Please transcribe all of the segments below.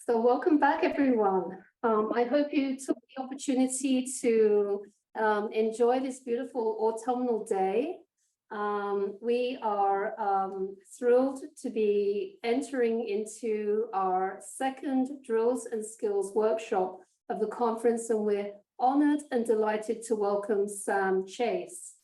So welcome back, everyone. I hope you took the opportunity to enjoy this beautiful autumnal day. We are thrilled to be entering into our second Drills and Skills workshop of the conference, and we're honored and delighted to welcome Sam Chase.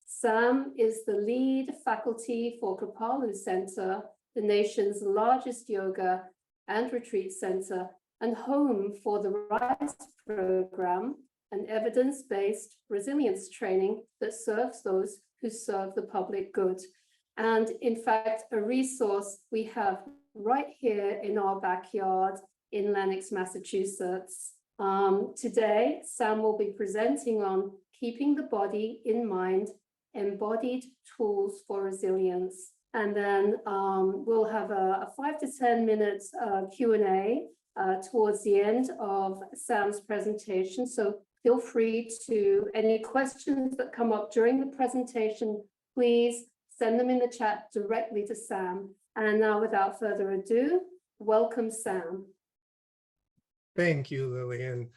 Sam is the lead faculty for Kripalu Center, the nation's largest yoga and retreat center, and home for the RISE program, an evidence-based resilience training that serves those who serve the public good. And in fact, a resource we have right here in our backyard in Lenox, Massachusetts. Today, Sam will be presenting on keeping the body in mind, embodied tools for resilience. And then we'll have a 5 to 10 minutes Q&A towards the end of Sam's presentation. So feel free to, any questions that come up during the presentation, please send them in the chat directly to Sam. And now, without further ado, welcome, Sam. Thank you, Lillian.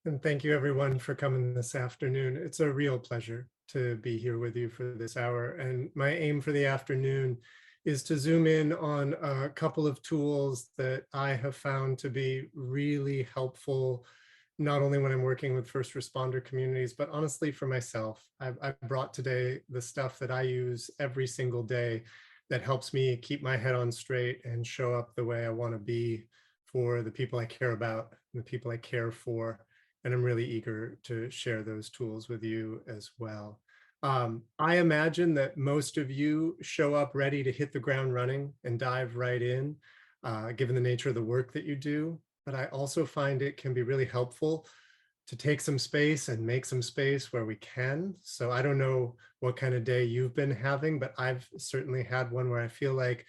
And thank you, everyone, for coming this afternoon. It's a real pleasure to be here with you for this hour. And my aim for the afternoon is to zoom in on a couple of tools that I have found to be really helpful, not only when I'm working with first responder communities, but honestly for myself. I've brought today the stuff that I use every single day that helps me keep my head on straight and show up the way I want to be for the people I care about, and the people I care for. And I'm really eager to share those tools with you as well. I imagine that most of you show up ready to hit the ground running and dive right in, given the nature of the work that you do. But I also find it can be really helpful to take some space and make some space where we can. So I don't know what kind of day you've been having, but I've certainly had one where I feel like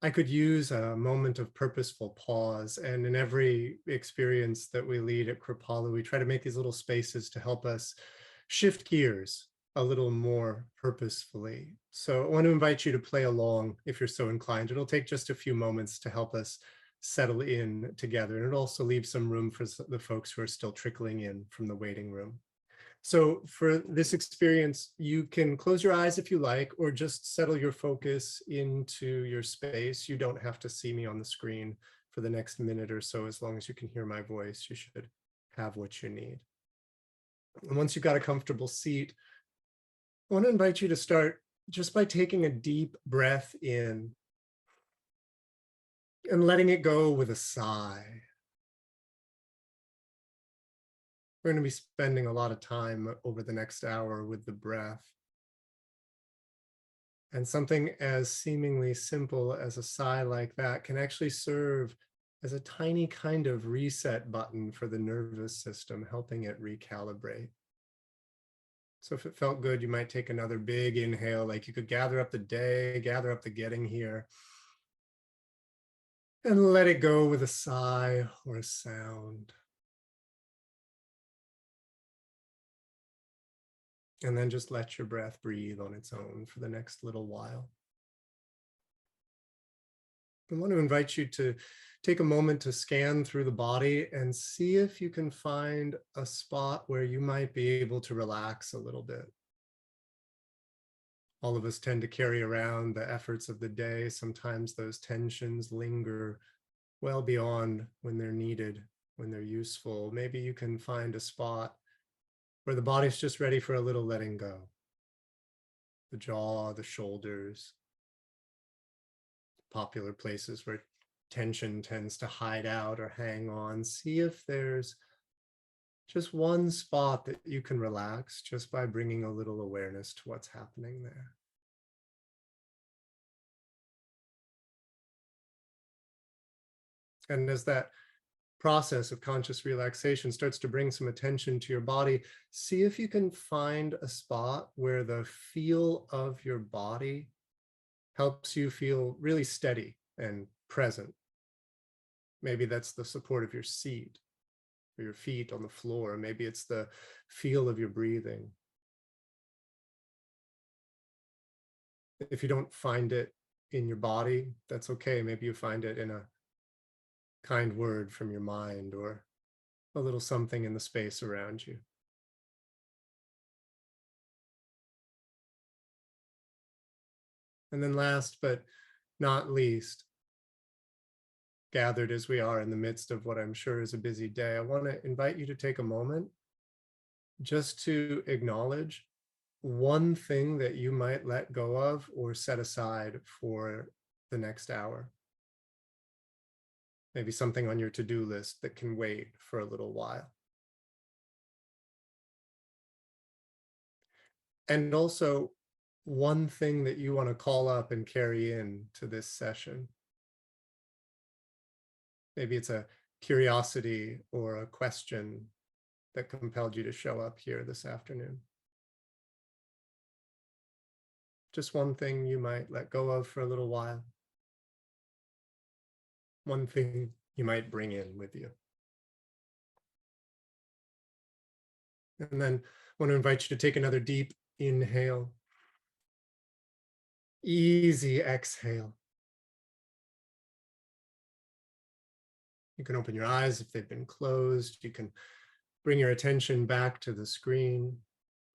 I could use a moment of purposeful pause. And in every experience that we lead at Kripalu, we try to make these little spaces to help us shift gears a little more purposefully. So I want to invite you to play along if you're so inclined. It'll take just a few moments to help us settle in together. And it'll also leave some room for the folks who are still trickling in from the waiting room. So for this experience, you can close your eyes if you like, or just settle your focus into your space. You don't have to see me on the screen for the next minute or so. As long as you can hear my voice, you should have what you need. And once you've got a comfortable seat, I want to invite you to start just by taking a deep breath in and letting it go with a sigh. We're going to be spending a lot of time over the next hour with the breath. And something as seemingly simple as a sigh like that can actually serve as a tiny kind of reset button for the nervous system, helping it recalibrate. So if it felt good, you might take another big inhale, like you could gather up the day, gather up the getting here, and let it go with a sigh or a sound. And then just let your breath breathe on its own for the next little while. I want to invite you to take a moment to scan through the body and see if you can find a spot where you might be able to relax a little bit. All of us tend to carry around the efforts of the day. Sometimes those tensions linger well beyond when they're needed, when they're useful. Maybe you can find a spot where the body's just ready for a little letting go. The jaw, the shoulders, popular places where tension tends to hide out or hang on. See if there's just one spot that you can relax just by bringing a little awareness to what's happening there. And as that process of conscious relaxation starts to bring some attention to your body, see if you can find a spot where the feel of your body helps you feel really steady and present. Maybe that's the support of your seat or your feet on the floor. Maybe it's the feel of your breathing. If you don't find it in your body, that's okay. Maybe you find it in a kind word from your mind or a little something in the space around you. And then last but not least, gathered as we are in the midst of what I'm sure is a busy day, I want to invite you to take a moment just to acknowledge one thing that you might let go of or set aside for the next hour. Maybe something on your to-do list that can wait for a little while. And also one thing that you want to call up and carry into this session. Maybe it's a curiosity or a question that compelled you to show up here this afternoon. Just one thing you might let go of for a little while. One thing you might bring in with you. And then I want to invite you to take another deep inhale. Easy exhale. You can open your eyes if they've been closed. You can bring your attention back to the screen.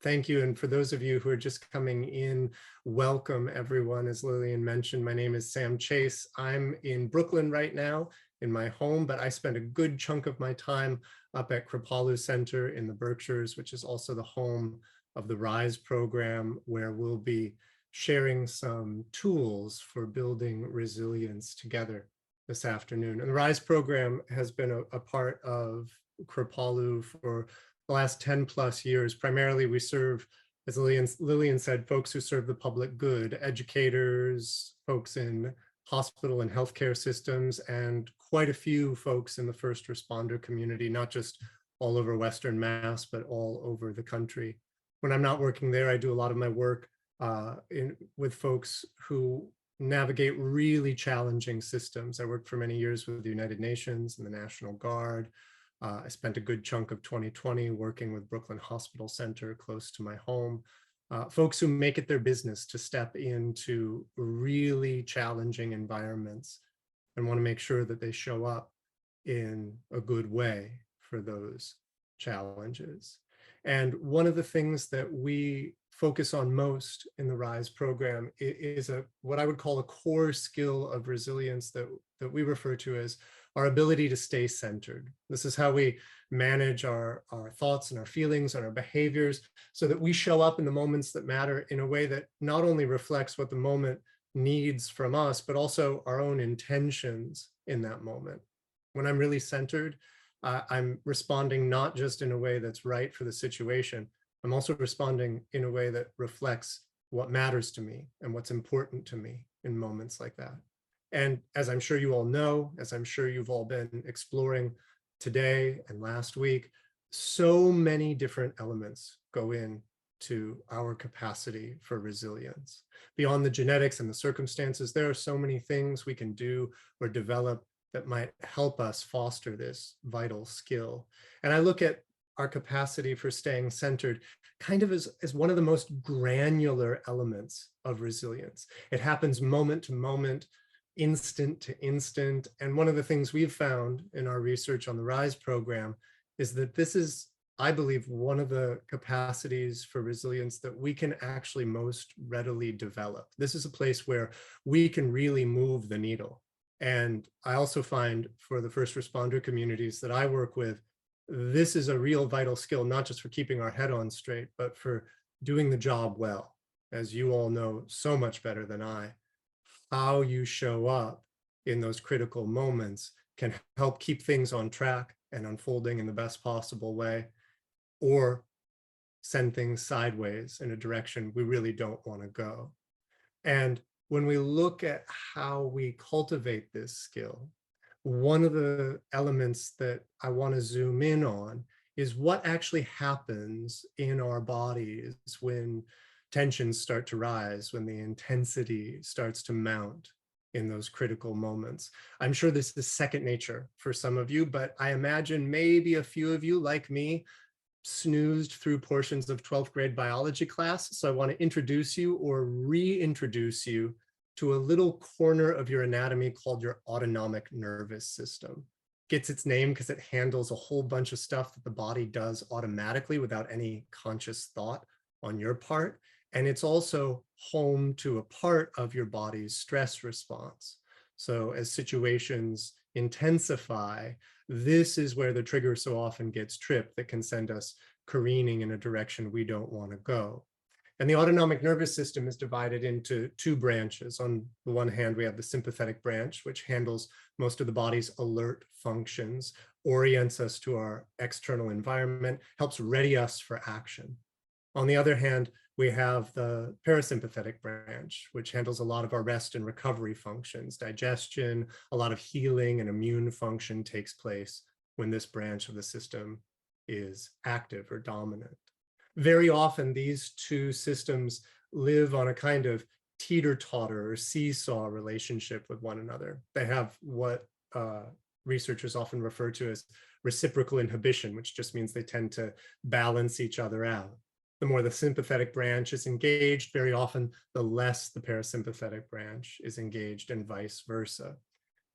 Thank you. And for those of you who are just coming in, welcome everyone. As Lillian mentioned, my name is Sam Chase. I'm in Brooklyn right now in my home, but I spend a good chunk of my time up at Kripalu Center in the Berkshires, which is also the home of the RISE program, where we'll be sharing some tools for building resilience together this afternoon. And the RISE program has been a part of Kripalu for the last 10 plus years. Primarily, we serve, as Lillian said, folks who serve the public good, educators, folks in hospital and healthcare systems, and quite a few folks in the first responder community, not just all over Western Mass, but all over the country. When I'm not working there, I do a lot of my work with folks who navigate really challenging systems. I worked for many years with the United Nations and the National Guard. I spent a good chunk of 2020 working with Brooklyn Hospital Center close to my home. Folks who make it their business to step into really challenging environments and want to make sure that they show up in a good way for those challenges. And one of the things that we focus on most in the RISE program is what I would call a core skill of resilience that we refer to as our ability to stay centered. This is how we manage our thoughts and our feelings and our behaviors so that we show up in the moments that matter in a way that not only reflects what the moment needs from us, but also our own intentions in that moment. When I'm really centered, I'm responding not just in a way that's right for the situation, I'm also responding in a way that reflects what matters to me and what's important to me in moments like that. And as I'm sure you all know, as I'm sure you've all been exploring today and last week, so many different elements go into our capacity for resilience. Beyond the genetics and the circumstances, there are so many things we can do or develop that might help us foster this vital skill. And I look at our capacity for staying centered kind of as one of the most granular elements of resilience. It happens moment to moment, instant to instant. And one of the things we've found in our research on the RISE program is that this is, I believe, one of the capacities for resilience that we can actually most readily develop. This is a place where we can really move the needle. And I also find for the first responder communities that I work with, this is a real vital skill, not just for keeping our head on straight, but for doing the job well. As you all know so much better than I, how you show up in those critical moments can help keep things on track and unfolding in the best possible way, or send things sideways in a direction we really don't want to go. And when we look at how we cultivate this skill, one of the elements that I want to zoom in on is what actually happens in our bodies when tensions start to rise, when the intensity starts to mount in those critical moments. I'm sure this is second nature for some of you, but I imagine maybe a few of you, like me, snoozed through portions of 12th grade biology class. So I want to introduce you or reintroduce you to a little corner of your anatomy called your autonomic nervous system. gets its name because it handles a whole bunch of stuff that the body does automatically without any conscious thought on your part. And it's also home to a part of your body's stress response. So as situations intensify, this is where the trigger so often gets tripped that can send us careening in a direction we don't want to go. And the autonomic nervous system is divided into two branches. On the one hand, we have the sympathetic branch, which handles most of the body's alert functions, orients us to our external environment, helps ready us for action. On the other hand, we have the parasympathetic branch, which handles a lot of our rest and recovery functions, digestion, a lot of healing and immune function takes place when this branch of the system is active or dominant. Very often, these two systems live on a kind of teeter-totter or seesaw relationship with one another. They have what researchers often refer to as reciprocal inhibition, which just means they tend to balance each other out. The more the sympathetic branch is engaged, very often, the less the parasympathetic branch is engaged, and vice versa.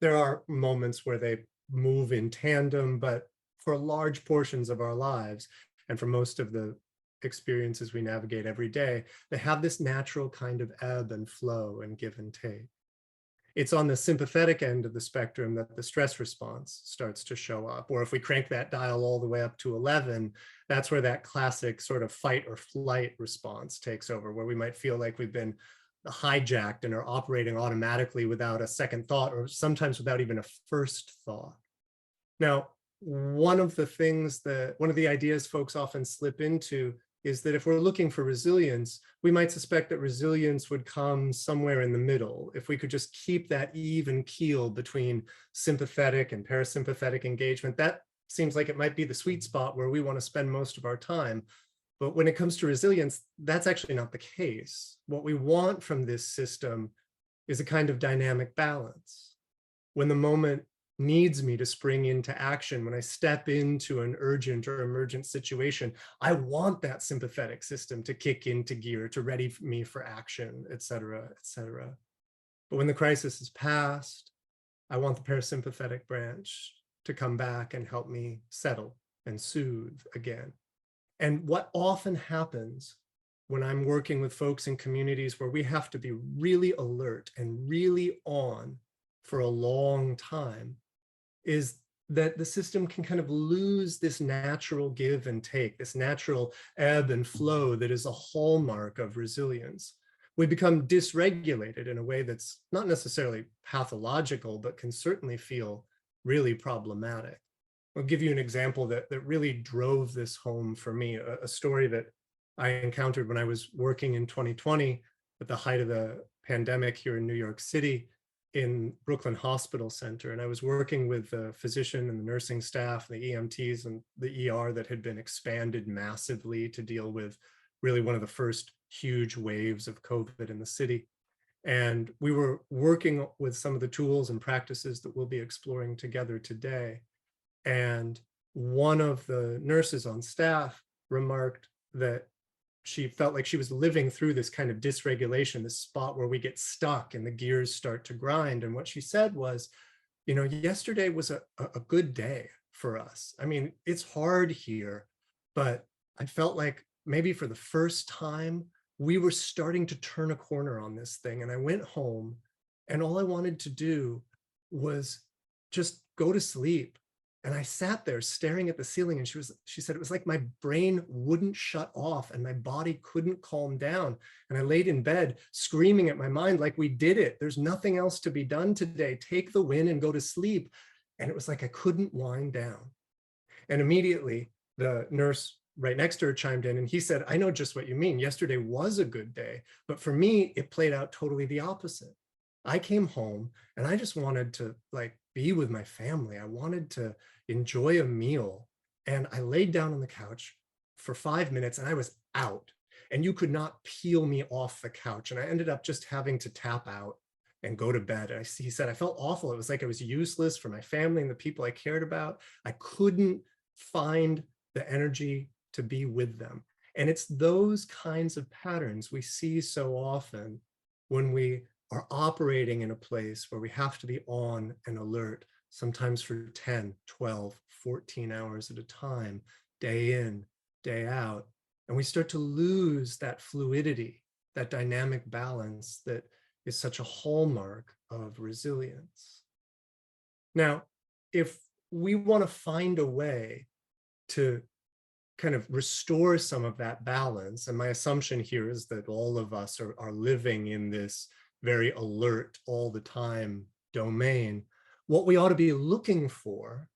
There are moments where they move in tandem, but for large portions of our lives, and for most of the experiences we navigate every day, they have this natural kind of ebb and flow and give and take. It's on the sympathetic end of the spectrum that the stress response starts to show up. Or if we crank that dial all the way up to 11, that's where that classic sort of fight or flight response takes over, where we might feel like we've been hijacked and are operating automatically without a second thought, or sometimes without even a first thought. Now, one of the ideas folks often slip into is that if we're looking for resilience, we might suspect that resilience would come somewhere in the middle. If we could just keep that even keel between sympathetic and parasympathetic engagement, that seems like it might be the sweet spot where we want to spend most of our time. But when it comes to resilience, that's actually not the case. What we want from this system is a kind of dynamic balance. When the moment needs me to spring into action, when I step into an urgent or emergent situation, I want that sympathetic system to kick into gear, to ready me for action, et cetera, et cetera. But when the crisis is past, I want the parasympathetic branch to come back and help me settle and soothe again. And what often happens when I'm working with folks in communities where we have to be really alert and really on for a long time is that the system can kind of lose this natural give and take, this natural ebb and flow that is a hallmark of resilience. We become dysregulated in a way that's not necessarily pathological, but can certainly feel really problematic. I'll give you an example that really drove this home for me, a story that I encountered when I was working in 2020 at the height of the pandemic here in New York City, in Brooklyn Hospital Center. And I was working with the physician and the nursing staff, the EMTs and the ER that had been expanded massively to deal with really one of the first huge waves of COVID in the city. And we were working with some of the tools and practices that we'll be exploring together today. And one of the nurses on staff remarked that she felt like she was living through this kind of dysregulation, this spot where we get stuck and the gears start to grind. And what she said was, you know, yesterday was a good day for us. I mean, it's hard here, but I felt like maybe for the first time, we were starting to turn a corner on this thing. And I went home and all I wanted to do was just go to sleep. And I sat there staring at the ceiling, and she said, it was like my brain wouldn't shut off and my body couldn't calm down. And I laid in bed screaming at my mind, like, we did it. There's nothing else to be done today. Take the win and go to sleep. And it was like I couldn't wind down. And immediately the nurse right next to her chimed in and he said, I know just what you mean. Yesterday was a good day, but for me, it played out totally the opposite. I came home and I just wanted to be with my family. I wanted to enjoy a meal. And I laid down on the couch for 5 minutes and I was out. And you could not peel me off the couch. And I ended up just having to tap out and go to bed. And he said, I felt awful. It was like I was useless for my family and the people I cared about. I couldn't find the energy to be with them. And it's those kinds of patterns we see so often when we are operating in a place where we have to be on and alert sometimes for 10, 12, 14 hours at a time, day in, day out. And we start to lose that fluidity, that dynamic balance that is such a hallmark of resilience. Now, if we want to find a way to kind of restore some of that balance, and my assumption here is that all of us are living in this very alert all the time domain, what we ought to be looking for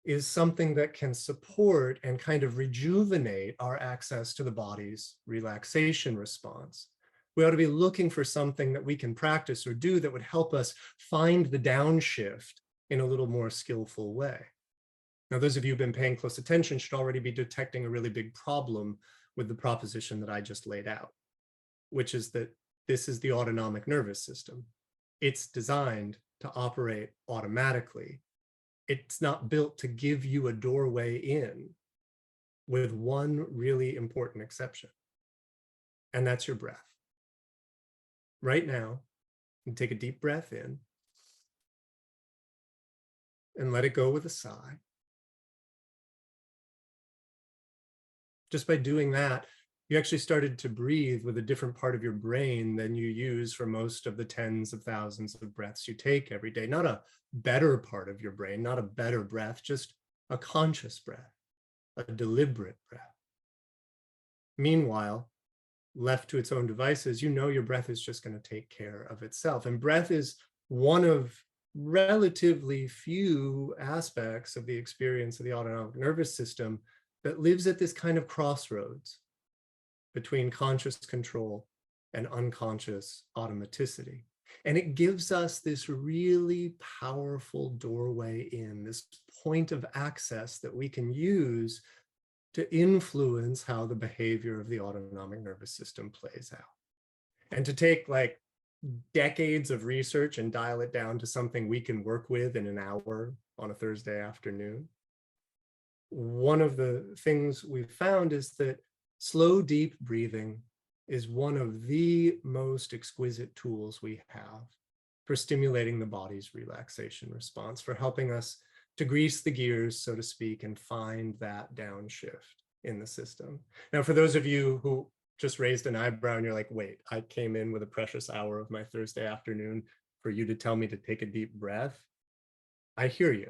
is something that can support and kind of rejuvenate our access to the body's relaxation response. We ought to be looking for something that we can practice or do that would help us find the downshift in a little more skillful way. Now, those of you who've been paying close attention should already be detecting a really big problem with the proposition that I just laid out, which is that this is the autonomic nervous system. It's designed to operate automatically. It's not built to give you a doorway in, with one really important exception, and that's your breath. Right now, you take a deep breath in and let it go with a sigh. Just by doing that, you actually started to breathe with a different part of your brain than you use for most of the tens of thousands of breaths you take every day. Not a better part of your brain, not a better breath, just a conscious breath, a deliberate breath. Meanwhile, left to its own devices, you know your breath is just going to take care of itself. And breath is one of relatively few aspects of the experience of the autonomic nervous system that lives at this kind of crossroads between conscious control and unconscious automaticity. And it gives us this really powerful doorway in, this point of access that we can use to influence how the behavior of the autonomic nervous system plays out. And to take like decades of research and dial it down to something we can work with in an hour on a Thursday afternoon. One of the things we've found is that slow, deep breathing is one of the most exquisite tools we have for stimulating the body's relaxation response, for helping us to grease the gears, so to speak, and find that downshift in the system. Now, for those of you who just raised an eyebrow and you're like, wait, I came in with a precious hour of my Thursday afternoon for you to tell me to take a deep breath. I hear you,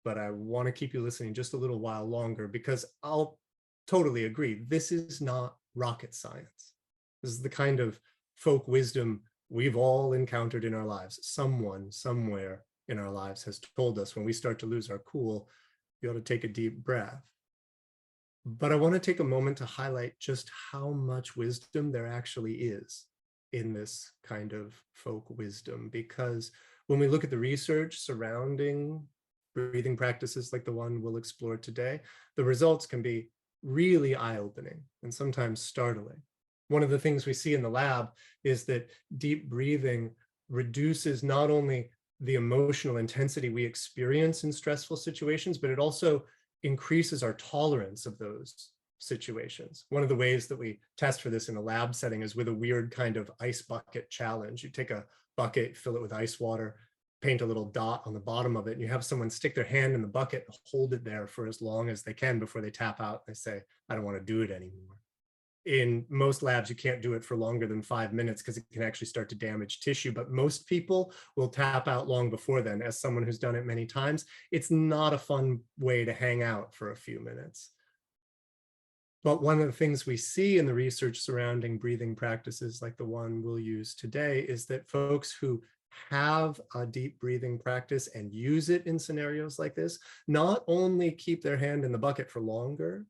but I want to keep you listening just a little while longer, because I'll totally agree. This is not rocket science. This is the kind of folk wisdom we've all encountered in our lives. Someone, somewhere in our lives has told us when we start to lose our cool, you ought to take a deep breath. But I want to take a moment to highlight just how much wisdom there actually is in this kind of folk wisdom, because when we look at the research surrounding breathing practices like the one we'll explore today, the results can be really eye-opening and sometimes startling. One of the things we see in the lab is that deep breathing reduces not only the emotional intensity we experience in stressful situations, but it also increases our tolerance of those situations. One of the ways that we test for this in a lab setting is with a weird kind of ice bucket challenge. You take a bucket, fill it with ice water, paint a little dot on the bottom of it, and you have someone stick their hand in the bucket, hold it there for as long as they can before they tap out. They say, I don't want to do it anymore. In most labs, you can't do it for longer than 5 minutes because it can actually start to damage tissue, but most people will tap out long before then. As someone who's done it many times, it's not a fun way to hang out for a few minutes. But one of the things we see in the research surrounding breathing practices like the one we'll use today is that folks who have a deep breathing practice and use it in scenarios like this, not only keep their hand in the bucket for longer,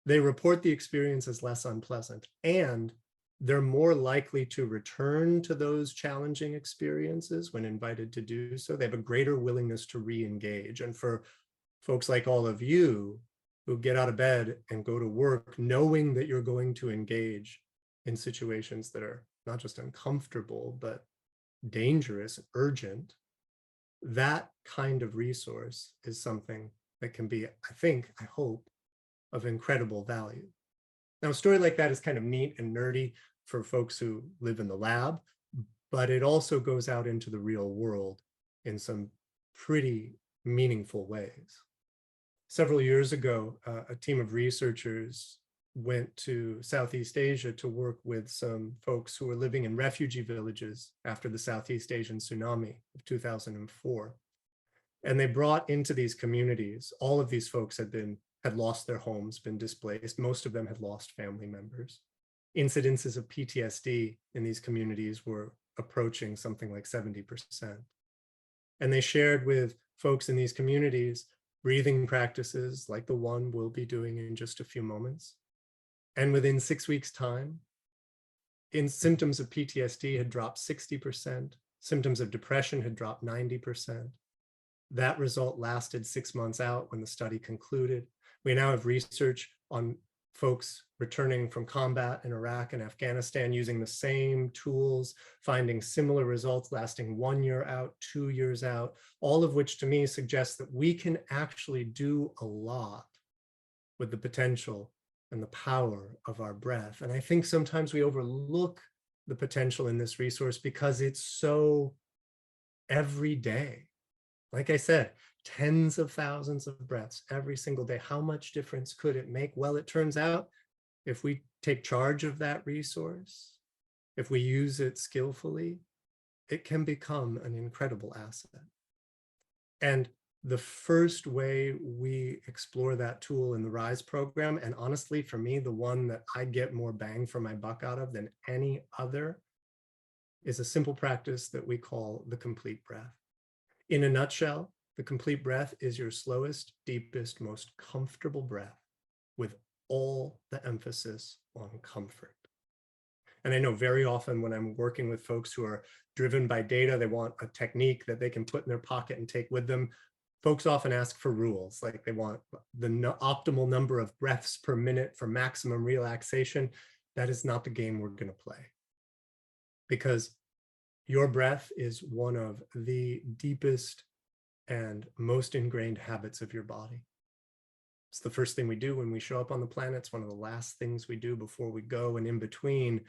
they report the experience as less unpleasant, and they're more likely to return to those challenging experiences when invited to do so. They have a greater willingness to re-engage. And for folks like all of you who get out of bed and go to work knowing that you're going to engage in situations that are not just uncomfortable, but dangerous, urgent, that kind of resource is something that can be, I think, I hope, of incredible value. Now, a story like that is kind of neat and nerdy for folks who live in the lab, but it also goes out into the real world in some pretty meaningful ways. Several years ago, a team of researchers went to Southeast Asia to work with some folks who were living in refugee villages after the Southeast Asian tsunami of 2004. And they brought into these communities, all of these folks had lost their homes, been displaced. Most of them had lost family members. Incidences of PTSD in these communities were approaching something like 70%. And they shared with folks in these communities breathing practices like the one we'll be doing in just a few moments. And within 6 weeks' time, symptoms of PTSD had dropped 60%, symptoms of depression had dropped 90%. That result lasted 6 months out when the study concluded. We now have research on folks returning from combat in Iraq and Afghanistan using the same tools, finding similar results lasting 1 year out, 2 years out, all of which to me suggests that we can actually do a lot with the potential and the power of our breath. And I think sometimes we overlook the potential in this resource because it's so everyday. Like I said, tens of thousands of breaths every single day. How much difference could it make? Well, it turns out if we take charge of that resource, if we use it skillfully, it can become an incredible asset. And the first way we explore that tool in the RISE program, and honestly, for me, the one that I get more bang for my buck out of than any other, is a simple practice that we call the complete breath. In a nutshell, the complete breath is your slowest, deepest, most comfortable breath with all the emphasis on comfort. And I know very often when I'm working with folks who are driven by data, they want a technique that they can put in their pocket and take with them. Folks often ask for rules, like they want the optimal number of breaths per minute for maximum relaxation. That is not the game we're going to play. Because your breath is one of the deepest and most ingrained habits of your body. It's the first thing we do when we show up on the planet. It's one of the last things we do before we go. And in between,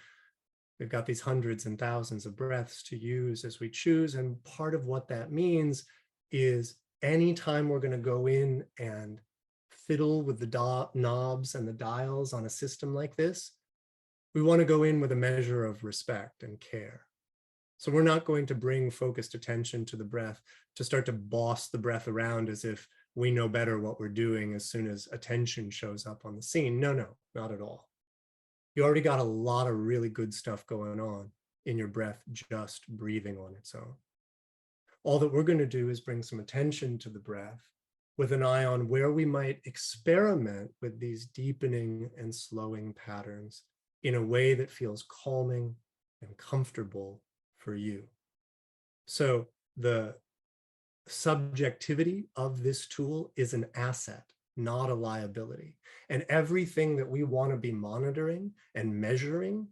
we've got these hundreds and thousands of breaths to use as we choose. And part of what that means is anytime we're going to go in and fiddle with the knobs and the dials on a system like this, we want to go in with a measure of respect and care. So we're not going to bring focused attention to the breath to start to boss the breath around as if we know better what we're doing as soon as attention shows up on the scene. No, not at all. You already got a lot of really good stuff going on in your breath, just breathing on its own. All that we're going to do is bring some attention to the breath with an eye on where we might experiment with these deepening and slowing patterns in a way that feels calming and comfortable for you. So the subjectivity of this tool is an asset, not a liability. And everything that we want to be monitoring and measuring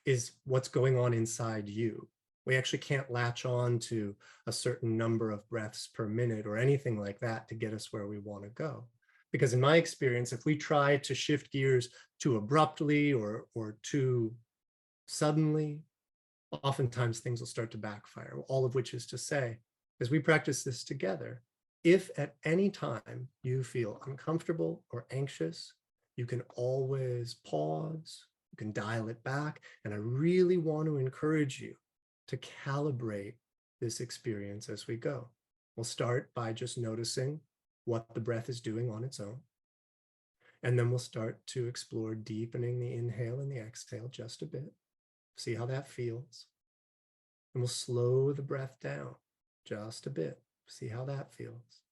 is what's going on inside you. We actually can't latch on to a certain number of breaths per minute or anything like that to get us where we want to go. Because in my experience, if we try to shift gears too abruptly or too suddenly, oftentimes things will start to backfire, all of which is to say, as we practice this together, if at any time you feel uncomfortable or anxious, you can always pause, you can dial it back. And I really want to encourage you to calibrate this experience as we go. We'll start by just noticing what the breath is doing on its own. And then we'll start to explore deepening the inhale and the exhale just a bit. See how that feels. And we'll slow the breath down just a bit. See how that feels.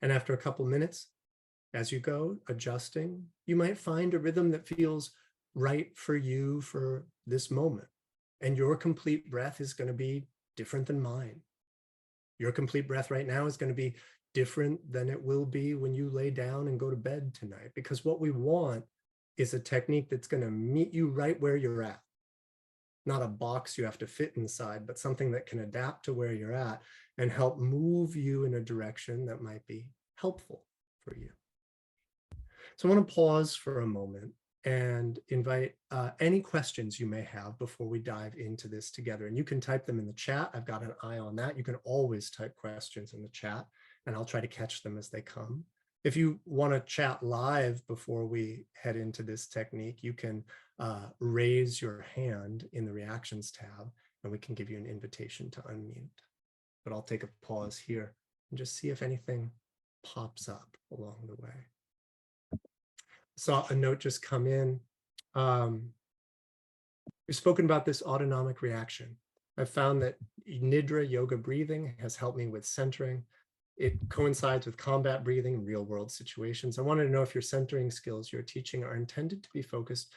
And after a couple minutes, as you go adjusting, you might find a rhythm that feels right for you for this moment. And your complete breath is going to be different than mine. Your complete breath right now is going to be different than it will be when you lay down and go to bed tonight. Because what we want is a technique that's going to meet you right where you're at. Not a box you have to fit inside, but something that can adapt to where you're at and help move you in a direction that might be helpful for you. So I want to pause for a moment and invite any questions you may have before we dive into this together. And you can type them in the chat. I've got an eye on that. You can always type questions in the chat, and I'll try to catch them as they come. If you want to chat live before we head into this technique, you can raise your hand in the reactions tab, and we can give you an invitation to unmute. But I'll take a pause here and just see if anything pops up along the way. Saw a note just come in. We've spoken about this autonomic reaction. I've found that Nidra yoga breathing has helped me with centering. It coincides with combat breathing in real world situations. I wanted to know if your centering skills you're teaching are intended to be focused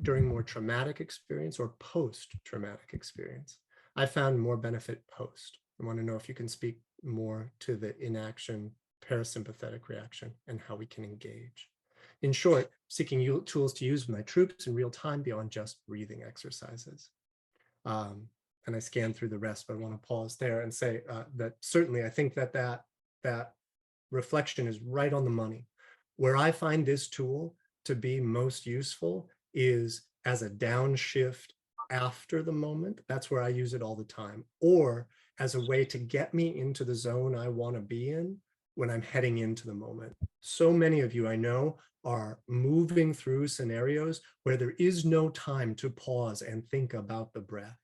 during more traumatic experience or post-traumatic experience. I found more benefit post. I want to know if you can speak more to the inaction parasympathetic reaction and how we can engage. In short, seeking tools to use with my troops in real time beyond just breathing exercises. And I scanned through the rest, but I want to pause there and say that certainly I think that reflection is right on the money. Where I find this tool to be most useful is as a downshift after the moment. That's where I use it all the time, or as a way to get me into the zone I want to be in when I'm heading into the moment. So many of you I know are moving through scenarios where there is no time to pause and think about the breath.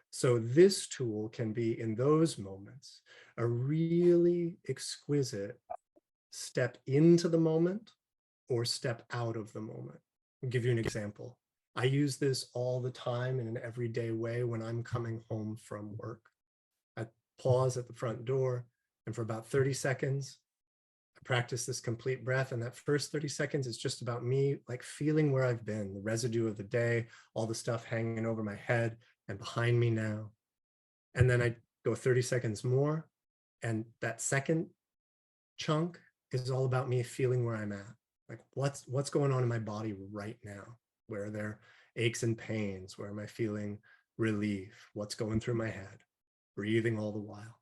So this tool can be, in those moments, a really exquisite step into the moment or step out of the moment. I'll give you an example. I use this all the time in an everyday way when I'm coming home from work. I pause at the front door, and for about 30 seconds, practice this complete breath. And that first 30 seconds is just about me like feeling where I've been, the residue of the day, all the stuff hanging over my head and behind me now. And then I go 30 seconds more. And that second chunk is all about me feeling where I'm at. Like what's going on in my body right now? Where are there aches and pains? Where am I feeling relief? What's going through my head? Breathing all the while.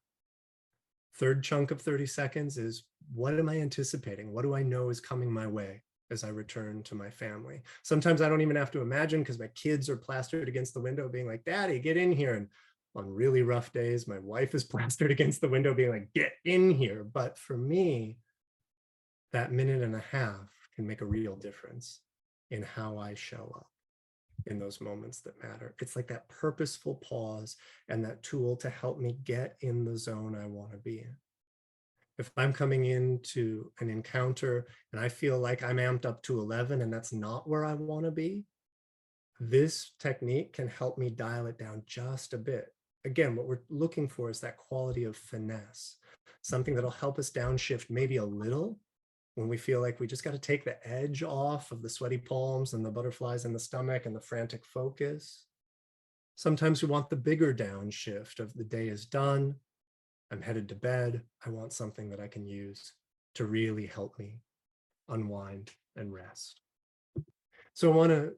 Third chunk of 30 seconds is what am I anticipating? What do I know is coming my way as I return to my family? Sometimes I don't even have to imagine because my kids are plastered against the window being like, Daddy, get in here. And on really rough days, my wife is plastered against the window being like, get in here. But for me, that minute and a half can make a real difference in how I show up in those moments that matter. It's like that purposeful pause and that tool to help me get in the zone I want to be in. If I'm coming into an encounter and I feel like I'm amped up to 11 and that's not where I want to be, this technique can help me dial it down just a bit. Again, what we're looking for is that quality of finesse, something that'll help us downshift maybe a little when we feel like we just got to take the edge off of the sweaty palms and the butterflies in the stomach and the frantic focus. Sometimes we want the bigger downshift of the day is done. I'm headed to bed. I want something that I can use to really help me unwind and rest. So I want to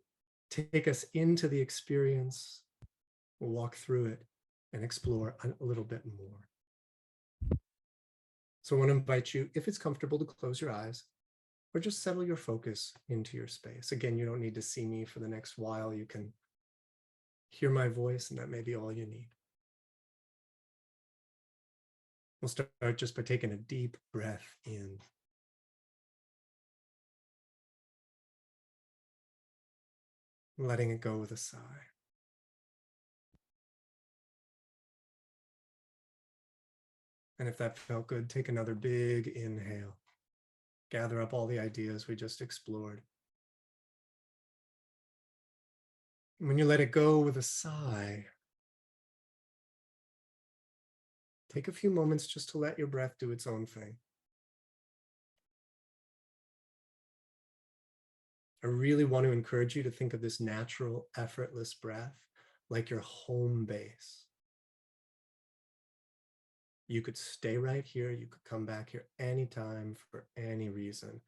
take us into the experience. We'll walk through it and explore a little bit more. So I want to invite you, if it's comfortable, to close your eyes or just settle your focus into your space. Again, you don't need to see me for the next while. You can hear my voice, and that may be all you need. We'll start just by taking a deep breath in. Letting it go with a sigh. And if that felt good, take another big inhale. Gather up all the ideas we just explored. When you let it go with a sigh, take a few moments just to let your breath do its own thing. I really want to encourage you to think of this natural, effortless breath like your home base. You could stay right here. You could come back here anytime for any reason.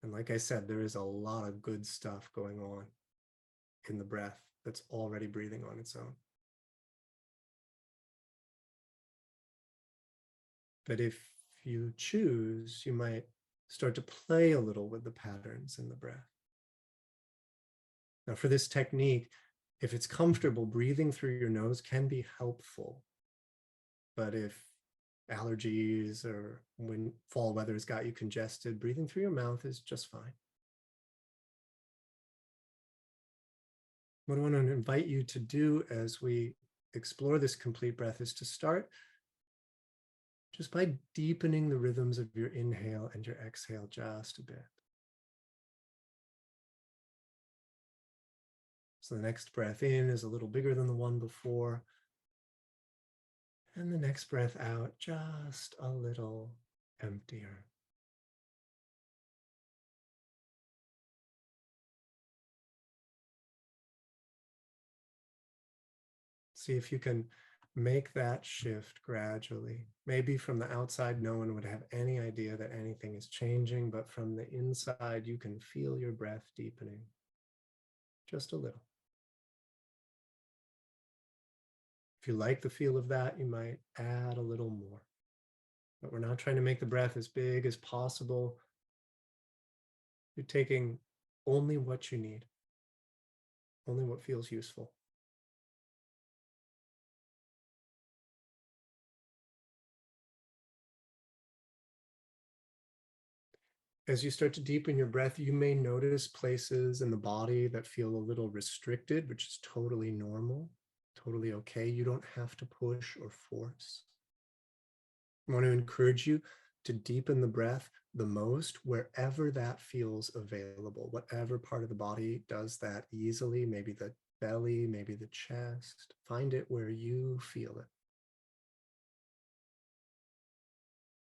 And like I said, there is a lot of good stuff going on in the breath that's already breathing on its own. But if you choose, you might start to play a little with the patterns in the breath. Now, for this technique, if it's comfortable, breathing through your nose can be helpful. But if allergies or when fall weather's got you congested, breathing through your mouth is just fine. What I want to invite you to do as we explore this complete breath is to start just by deepening the rhythms of your inhale and your exhale just a bit. So the next breath in is a little bigger than the one before. And the next breath out just a little emptier. See if you can make that shift gradually. Maybe from the outside, no one would have any idea that anything is changing, but from the inside, you can feel your breath deepening just a little. If you like the feel of that, you might add a little more. But we're not trying to make the breath as big as possible. You're taking only what you need, only what feels useful. As you start to deepen your breath, you may notice places in the body that feel a little restricted, which is totally normal, totally okay. You don't have to push or force. I want to encourage you to deepen the breath the most wherever that feels available, whatever part of the body does that easily, maybe the belly, maybe the chest. Find it where you feel it.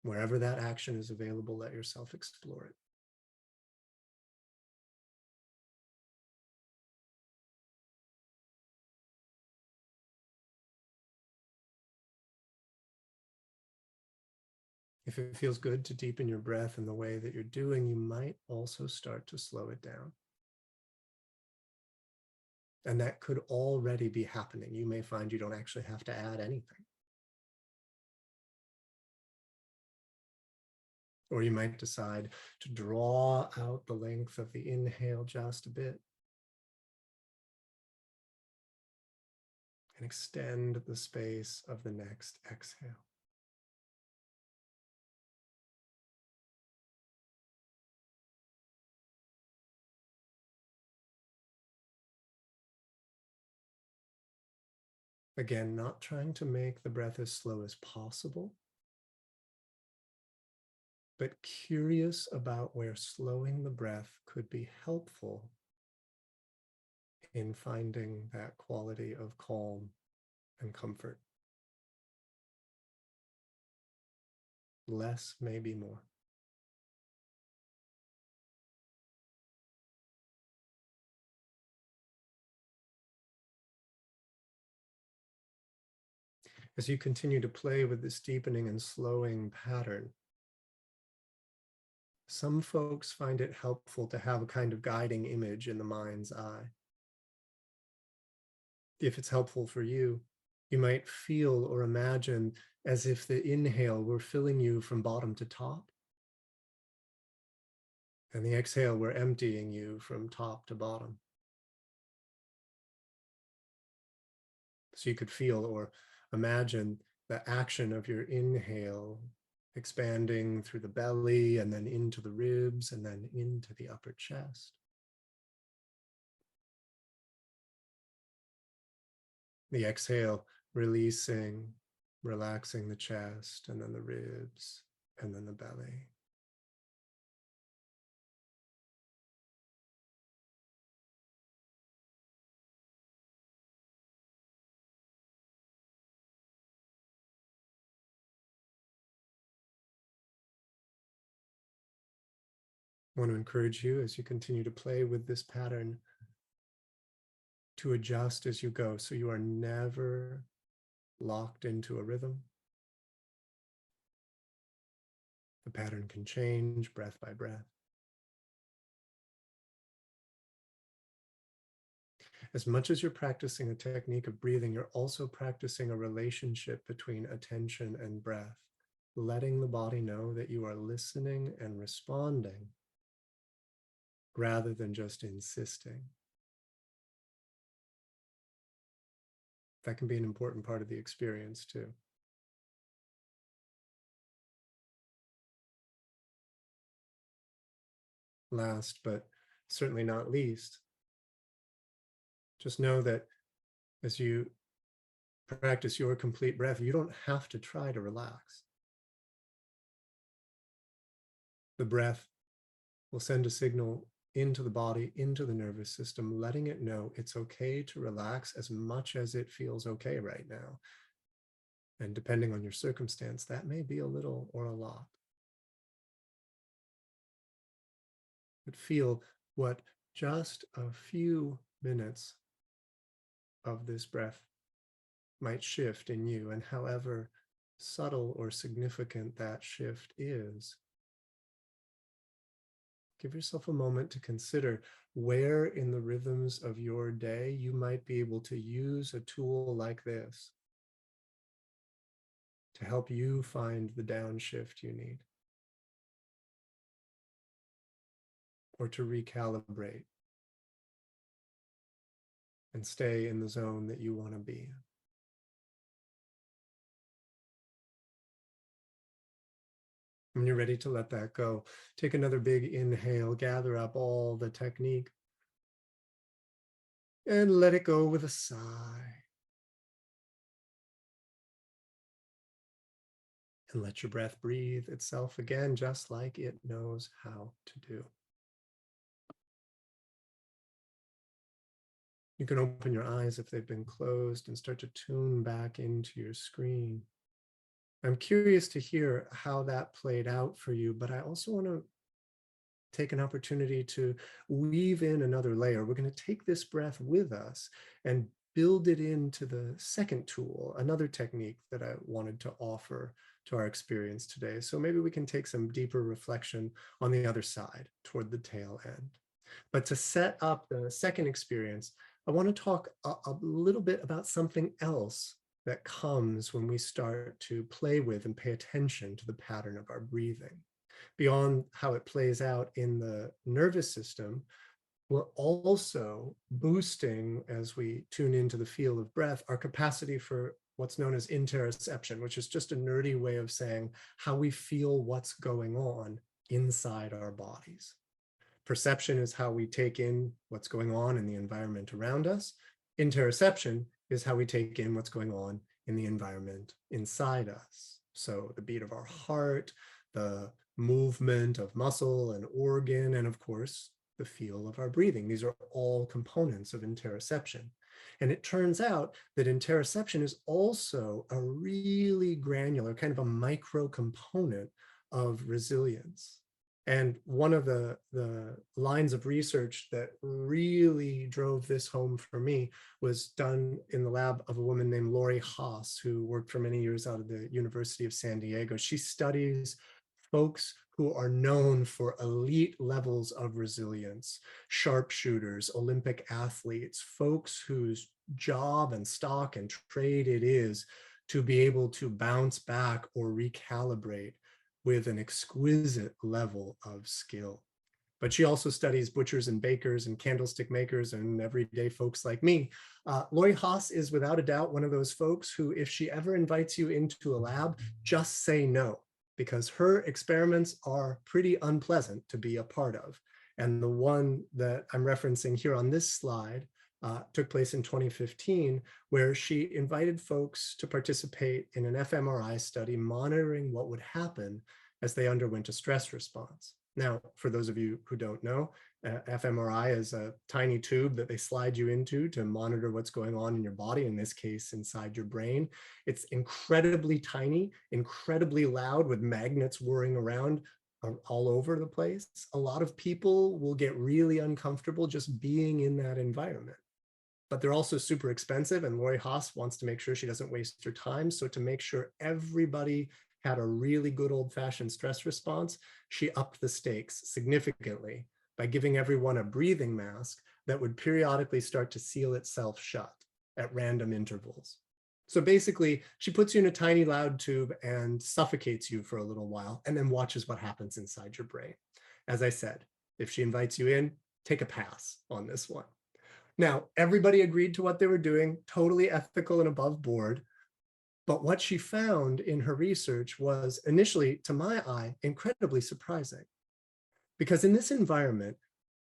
Wherever that action is available, let yourself explore it. If it feels good to deepen your breath in the way that you're doing, you might also start to slow it down. And that could already be happening. You may find you don't actually have to add anything. Or you might decide to draw out the length of the inhale just a bit and extend the space of the next exhale. Again, not trying to make the breath as slow as possible, but curious about where slowing the breath could be helpful in finding that quality of calm and comfort. Less may be more. As you continue to play with this deepening and slowing pattern, some folks find it helpful to have a kind of guiding image in the mind's eye. If it's helpful for you, you might feel or imagine as if the inhale were filling you from bottom to top, and the exhale were emptying you from top to bottom. So you could feel or imagine the action of your inhale expanding through the belly and then into the ribs and then into the upper chest. The exhale releasing, relaxing the chest and then the ribs and then the belly. I want to encourage you as you continue to play with this pattern to adjust as you go so you are never locked into a rhythm. The pattern can change breath by breath. As much as you're practicing a technique of breathing, you're also practicing a relationship between attention and breath, letting the body know that you are listening and responding rather than just insisting. That can be an important part of the experience too. Last, but certainly not least, just know that as you practice your complete breath, you don't have to try to relax. The breath will send a signal into the body, into the nervous system, letting it know it's okay to relax as much as it feels okay right now. And depending on your circumstance, that may be a little or a lot. But feel what just a few minutes of this breath might shift in you, and however subtle or significant that shift is, give yourself a moment to consider where in the rhythms of your day you might be able to use a tool like this to help you find the downshift you need, or to recalibrate and stay in the zone that you want to be in. When you're ready to let that go, take another big inhale, gather up all the technique, and let it go with a sigh. And let your breath breathe itself again, just like it knows how to do. You can open your eyes if they've been closed and start to tune back into your screen. I'm curious to hear how that played out for you, but I also want to take an opportunity to weave in another layer. We're going to take this breath with us and build it into the second tool, another technique that I wanted to offer to our experience today. So maybe we can take some deeper reflection on the other side toward the tail end. But to set up the second experience, I want to talk a little bit about something else that comes when we start to play with and pay attention to the pattern of our breathing. Beyond how it plays out in the nervous system, we're also boosting, as we tune into the feel of breath, our capacity for what's known as interoception, which is just a nerdy way of saying how we feel what's going on inside our bodies. Perception is how we take in what's going on in the environment around us. Interoception is how we take in what's going on in the environment inside us. So the beat of our heart, the movement of muscle and organ, and of course, the feel of our breathing. These are all components of interoception. And it turns out that interoception is also a really granular, kind of a micro component of resilience. And one of the lines of research that really drove this home for me was done in the lab of a woman named Lori Haas, who worked for many years out of the University of San Diego. She studies folks who are known for elite levels of resilience, sharpshooters, Olympic athletes, folks whose job and stock and trade it is to be able to bounce back or recalibrate with an exquisite level of skill. But she also studies butchers and bakers and candlestick makers and everyday folks like me. Lori Haas is without a doubt one of those folks who, if she ever invites you into a lab, just say no, because her experiments are pretty unpleasant to be a part of. And the one that I'm referencing here on this slide took place in 2015, where she invited folks to participate in an fMRI study monitoring what would happen as they underwent a stress response. Now, for those of you who don't know, fMRI is a tiny tube that they slide you into to monitor what's going on in your body, in this case, inside your brain. It's incredibly tiny, incredibly loud, with magnets whirring around all over the place. A lot of people will get really uncomfortable just being in that environment. But they're also super expensive, and Lori Haas wants to make sure she doesn't waste her time. So to make sure everybody had a really good old-fashioned stress response, she upped the stakes significantly by giving everyone a breathing mask that would periodically start to seal itself shut at random intervals. So basically, she puts you in a tiny loud tube and suffocates you for a little while, and then watches what happens inside your brain. As I said, if she invites you in, take a pass on this one. Now, everybody agreed to what they were doing, totally ethical and above board. But what she found in her research was initially, to my eye, incredibly surprising. Because in this environment,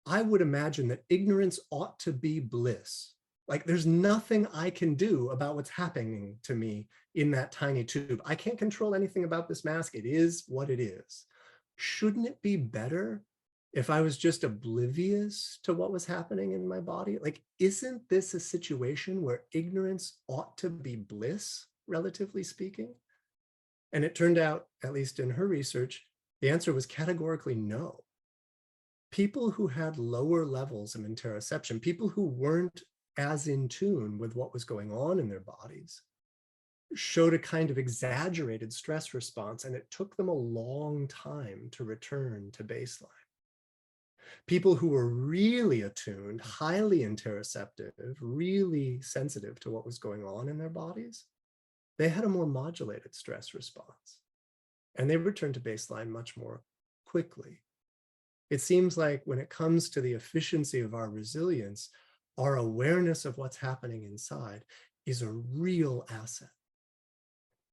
I would imagine that ignorance ought to be bliss. Like there's nothing I can do about what's happening to me in that tiny tube. I can't control anything about this mask. It is what it is. Shouldn't it be better if I was just oblivious to what was happening in my body? Like, isn't this a situation where ignorance ought to be bliss, relatively speaking? And it turned out, at least in her research, the answer was categorically no. People who had lower levels of interoception, people who weren't as in tune with what was going on in their bodies, showed a kind of exaggerated stress response, and it took them a long time to return to baseline. People who were really attuned, highly interoceptive, really sensitive to what was going on in their bodies, they had a more modulated stress response, and they returned to baseline much more quickly. It seems like when it comes to the efficiency of our resilience, our awareness of what's happening inside is a real asset.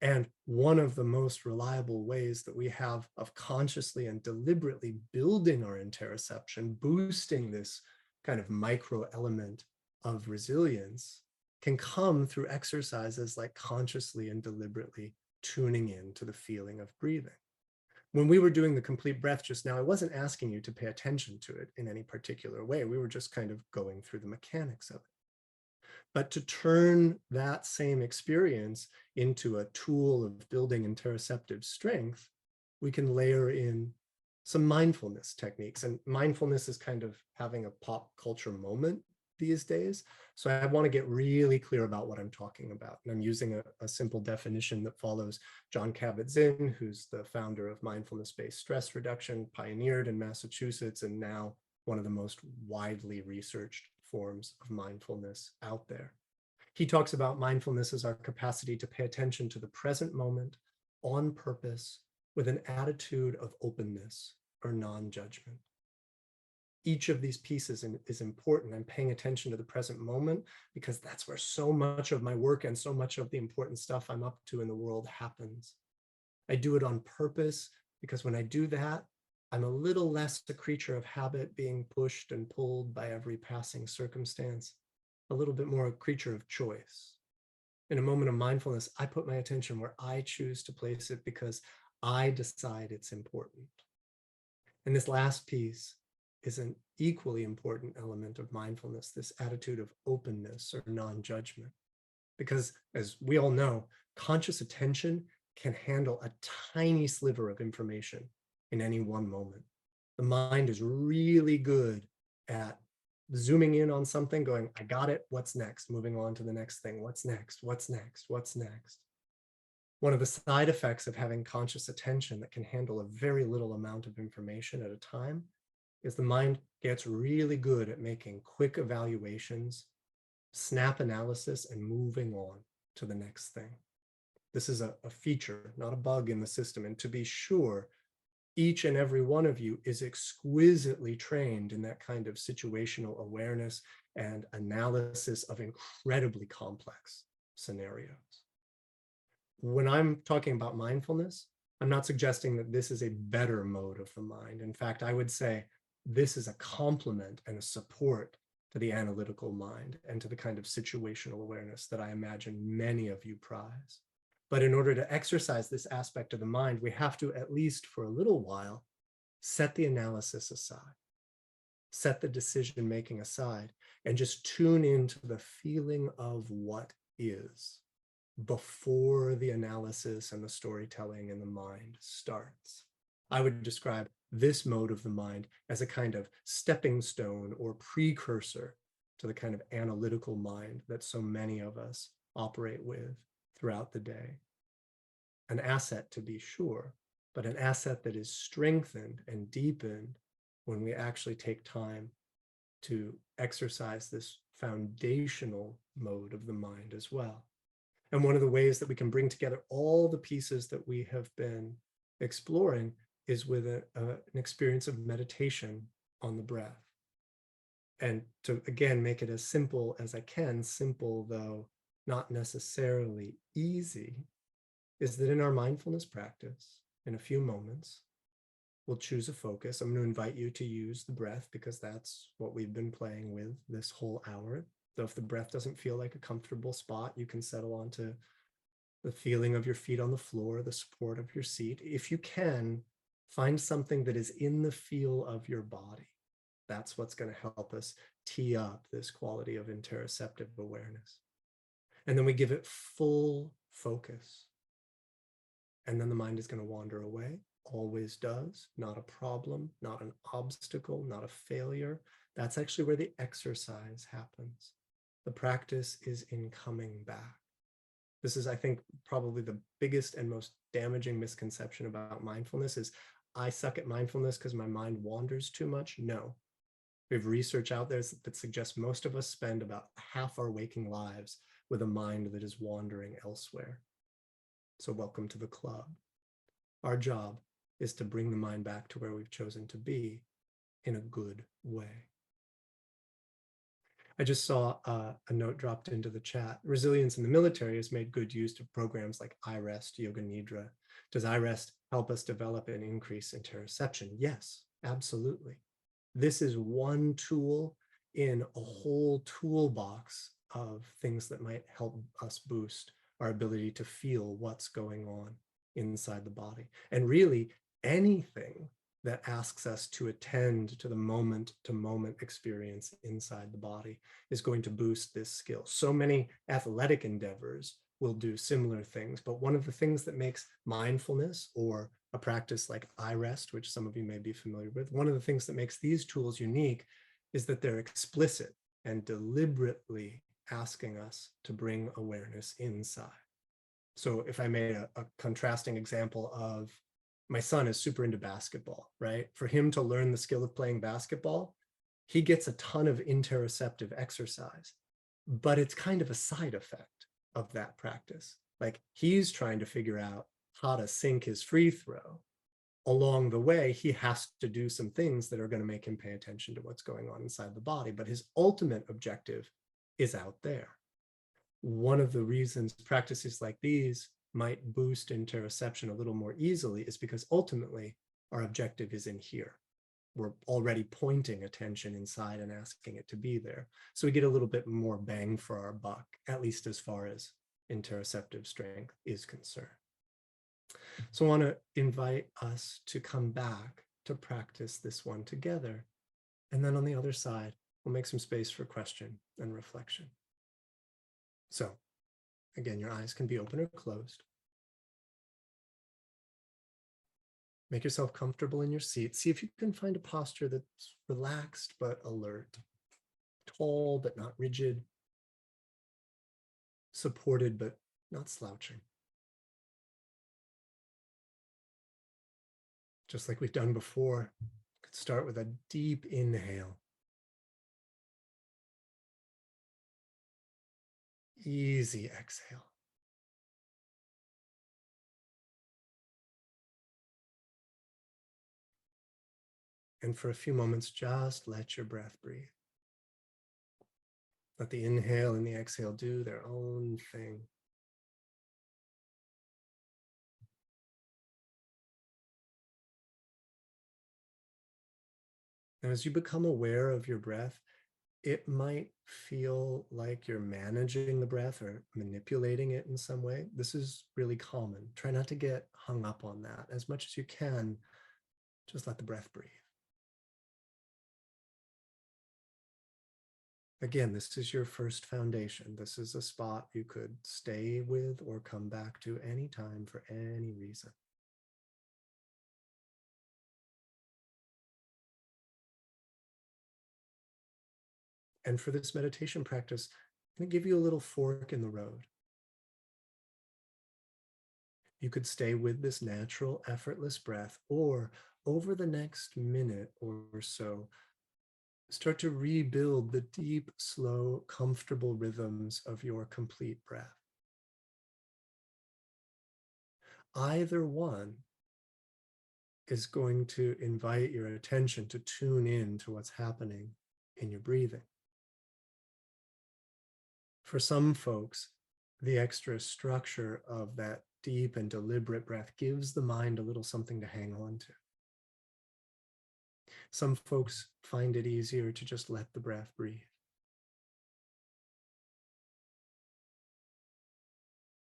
And one of the most reliable ways that we have of consciously and deliberately building our interoception, boosting this kind of micro element of resilience, can come through exercises like consciously and deliberately tuning in to the feeling of breathing. When we were doing the complete breath just now, I wasn't asking you to pay attention to it in any particular way. We were just kind of going through the mechanics of it. But to turn that same experience into a tool of building interoceptive strength, we can layer in some mindfulness techniques. And mindfulness is kind of having a pop culture moment these days. So I want to get really clear about what I'm talking about. And I'm using a simple definition that follows John Kabat-Zinn, who's the founder of mindfulness-based stress reduction, pioneered in Massachusetts, and now one of the most widely researched forms of mindfulness out there. He talks about mindfulness as our capacity to pay attention to the present moment on purpose with an attitude of openness or non-judgment. Each of these pieces is important. I'm paying attention to the present moment because that's where so much of my work and so much of the important stuff I'm up to in the world happens. I do it on purpose because when I do that, I'm a little less a creature of habit being pushed and pulled by every passing circumstance, a little bit more a creature of choice. In a moment of mindfulness, I put my attention where I choose to place it because I decide it's important. And this last piece is an equally important element of mindfulness, this attitude of openness or non-judgment. Because as we all know, conscious attention can handle a tiny sliver of information in any one moment. The mind is really good at zooming in on something, going, I got it, what's next? Moving on to the next thing, what's next, what's next, what's next? One of the side effects of having conscious attention that can handle a very little amount of information at a time is the mind gets really good at making quick evaluations, snap analysis, and moving on to the next thing. This is a feature, not a bug in the system. And to be sure, each and every one of you is exquisitely trained in that kind of situational awareness and analysis of incredibly complex scenarios. When I'm talking about mindfulness, I'm not suggesting that this is a better mode of the mind. In fact, I would say this is a complement and a support to the analytical mind and to the kind of situational awareness that I imagine many of you prize. But in order to exercise this aspect of the mind, we have to, at least for a little while, set the analysis aside, set the decision-making aside, and just tune into the feeling of what is before the analysis and the storytelling in the mind starts. I would describe this mode of the mind as a kind of stepping stone or precursor to the kind of analytical mind that so many of us operate with throughout the day. An asset, to be sure, but an asset that is strengthened and deepened when we actually take time to exercise this foundational mode of the mind as well. And one of the ways that we can bring together all the pieces that we have been exploring is with an experience of meditation on the breath. And to, again, make it as simple as I can, simple though not necessarily easy, is that in our mindfulness practice, in a few moments, we'll choose a focus. I'm going to invite you to use the breath because that's what we've been playing with this whole hour. So if the breath doesn't feel like a comfortable spot, you can settle onto the feeling of your feet on the floor, the support of your seat. If you can, find something that is in the feel of your body. That's what's going to help us tee up this quality of interoceptive awareness. And then we give it full focus. And then the mind is going to wander away, always does, not a problem, not an obstacle, not a failure. That's actually where the exercise happens. The practice is in coming back. This is, I think, probably the biggest and most damaging misconception about mindfulness is I suck at mindfulness because my mind wanders too much. No. We have research out there that suggests most of us spend about half our waking lives with a mind that is wandering elsewhere. So welcome to the club. Our job is to bring the mind back to where we've chosen to be in a good way. I just saw a note dropped into the chat. Resilience in the military has made good use of programs like iRest, Yoga Nidra. Does iRest help us develop and increase interoception? Yes, absolutely. This is one tool in a whole toolbox of things that might help us boost our ability to feel what's going on inside the body. And really, anything that asks us to attend to the moment-to-moment experience inside the body is going to boost this skill. So many athletic endeavors will do similar things, but one of the things that makes mindfulness or a practice like iRest, which some of you may be familiar with, one of the things that makes these tools unique is that they're explicit and deliberately asking us to bring awareness inside. So if I made a contrasting example of my son is super into basketball, right? For him to learn the skill of playing basketball, he gets a ton of interoceptive exercise, but it's kind of a side effect of that practice. Like he's trying to figure out how to sink his free throw. Along the way, he has to do some things that are going to make him pay attention to what's going on inside the body, but his ultimate objective is out there. One of the reasons practices like these might boost interoception a little more easily is because ultimately our objective is in here. We're already pointing attention inside and asking it to be there. So we get a little bit more bang for our buck, at least as far as interoceptive strength is concerned. So I want to invite us to come back to practice this one together. And then on the other side, we'll make some space for question and reflection. So again, your eyes can be open or closed. Make yourself comfortable in your seat. See if you can find a posture that's relaxed but alert, tall but not rigid, supported but not slouching. Just like we've done before, could start with a deep inhale. Easy exhale. And for a few moments, just let your breath breathe. Let the inhale and the exhale do their own thing. Now, as you become aware of your breath, it might feel like you're managing the breath or manipulating it in some way. This is really common. Try not to get hung up on that. As much as you can, just let the breath breathe. Again, this is your first foundation. This is a spot you could stay with or come back to anytime for any reason. And for this meditation practice, I'm going to give you a little fork in the road. You could stay with this natural, effortless breath, or over the next minute or so, start to rebuild the deep, slow, comfortable rhythms of your complete breath. Either one is going to invite your attention to tune in to what's happening in your breathing. For some folks, the extra structure of that deep and deliberate breath gives the mind a little something to hang on to. Some folks find it easier to just let the breath breathe.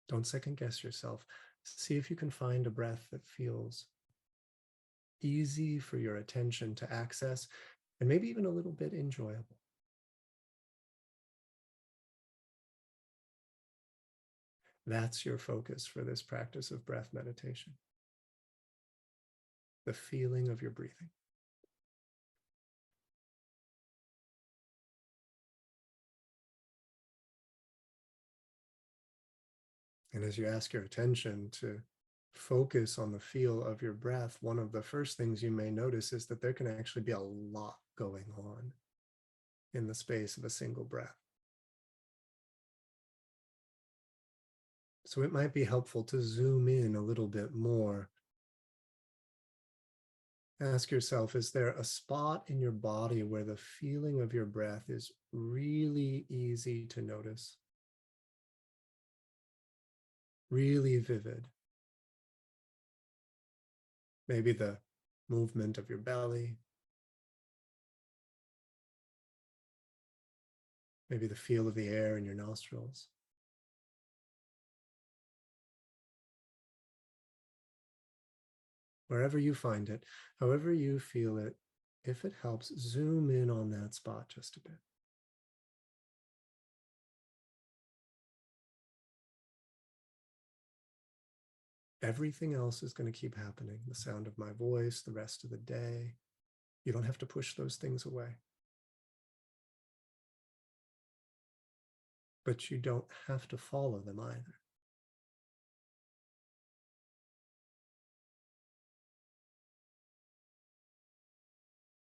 Don't second guess yourself. See if you can find a breath that feels easy for your attention to access, and maybe even a little bit enjoyable. That's your focus for this practice of breath meditation. The feeling of your breathing. And as you ask your attention to focus on the feel of your breath, one of the first things you may notice is that there can actually be a lot going on in the space of a single breath. So it might be helpful to zoom in a little bit more. Ask yourself, is there a spot in your body where the feeling of your breath is really easy to notice? Really vivid? Maybe the movement of your belly. Maybe the feel of the air in your nostrils. Wherever you find it, however you feel it, if it helps, zoom in on that spot just a bit. Everything else is going to keep happening. The sound of my voice, the rest of the day. You don't have to push those things away. But you don't have to follow them either.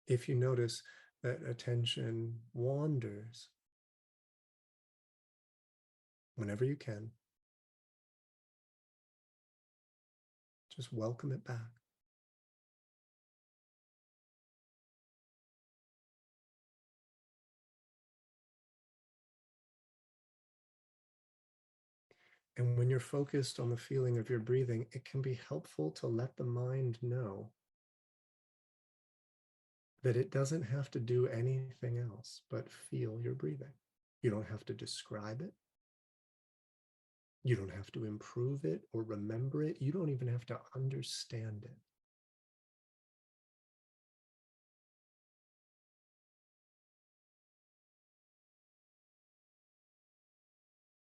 If you notice that attention wanders, whenever you can, just welcome it back. And when you're focused on the feeling of your breathing, it can be helpful to let the mind know that it doesn't have to do anything else but feel your breathing. You don't have to describe it. You don't have to improve it or remember it. You don't even have to understand it.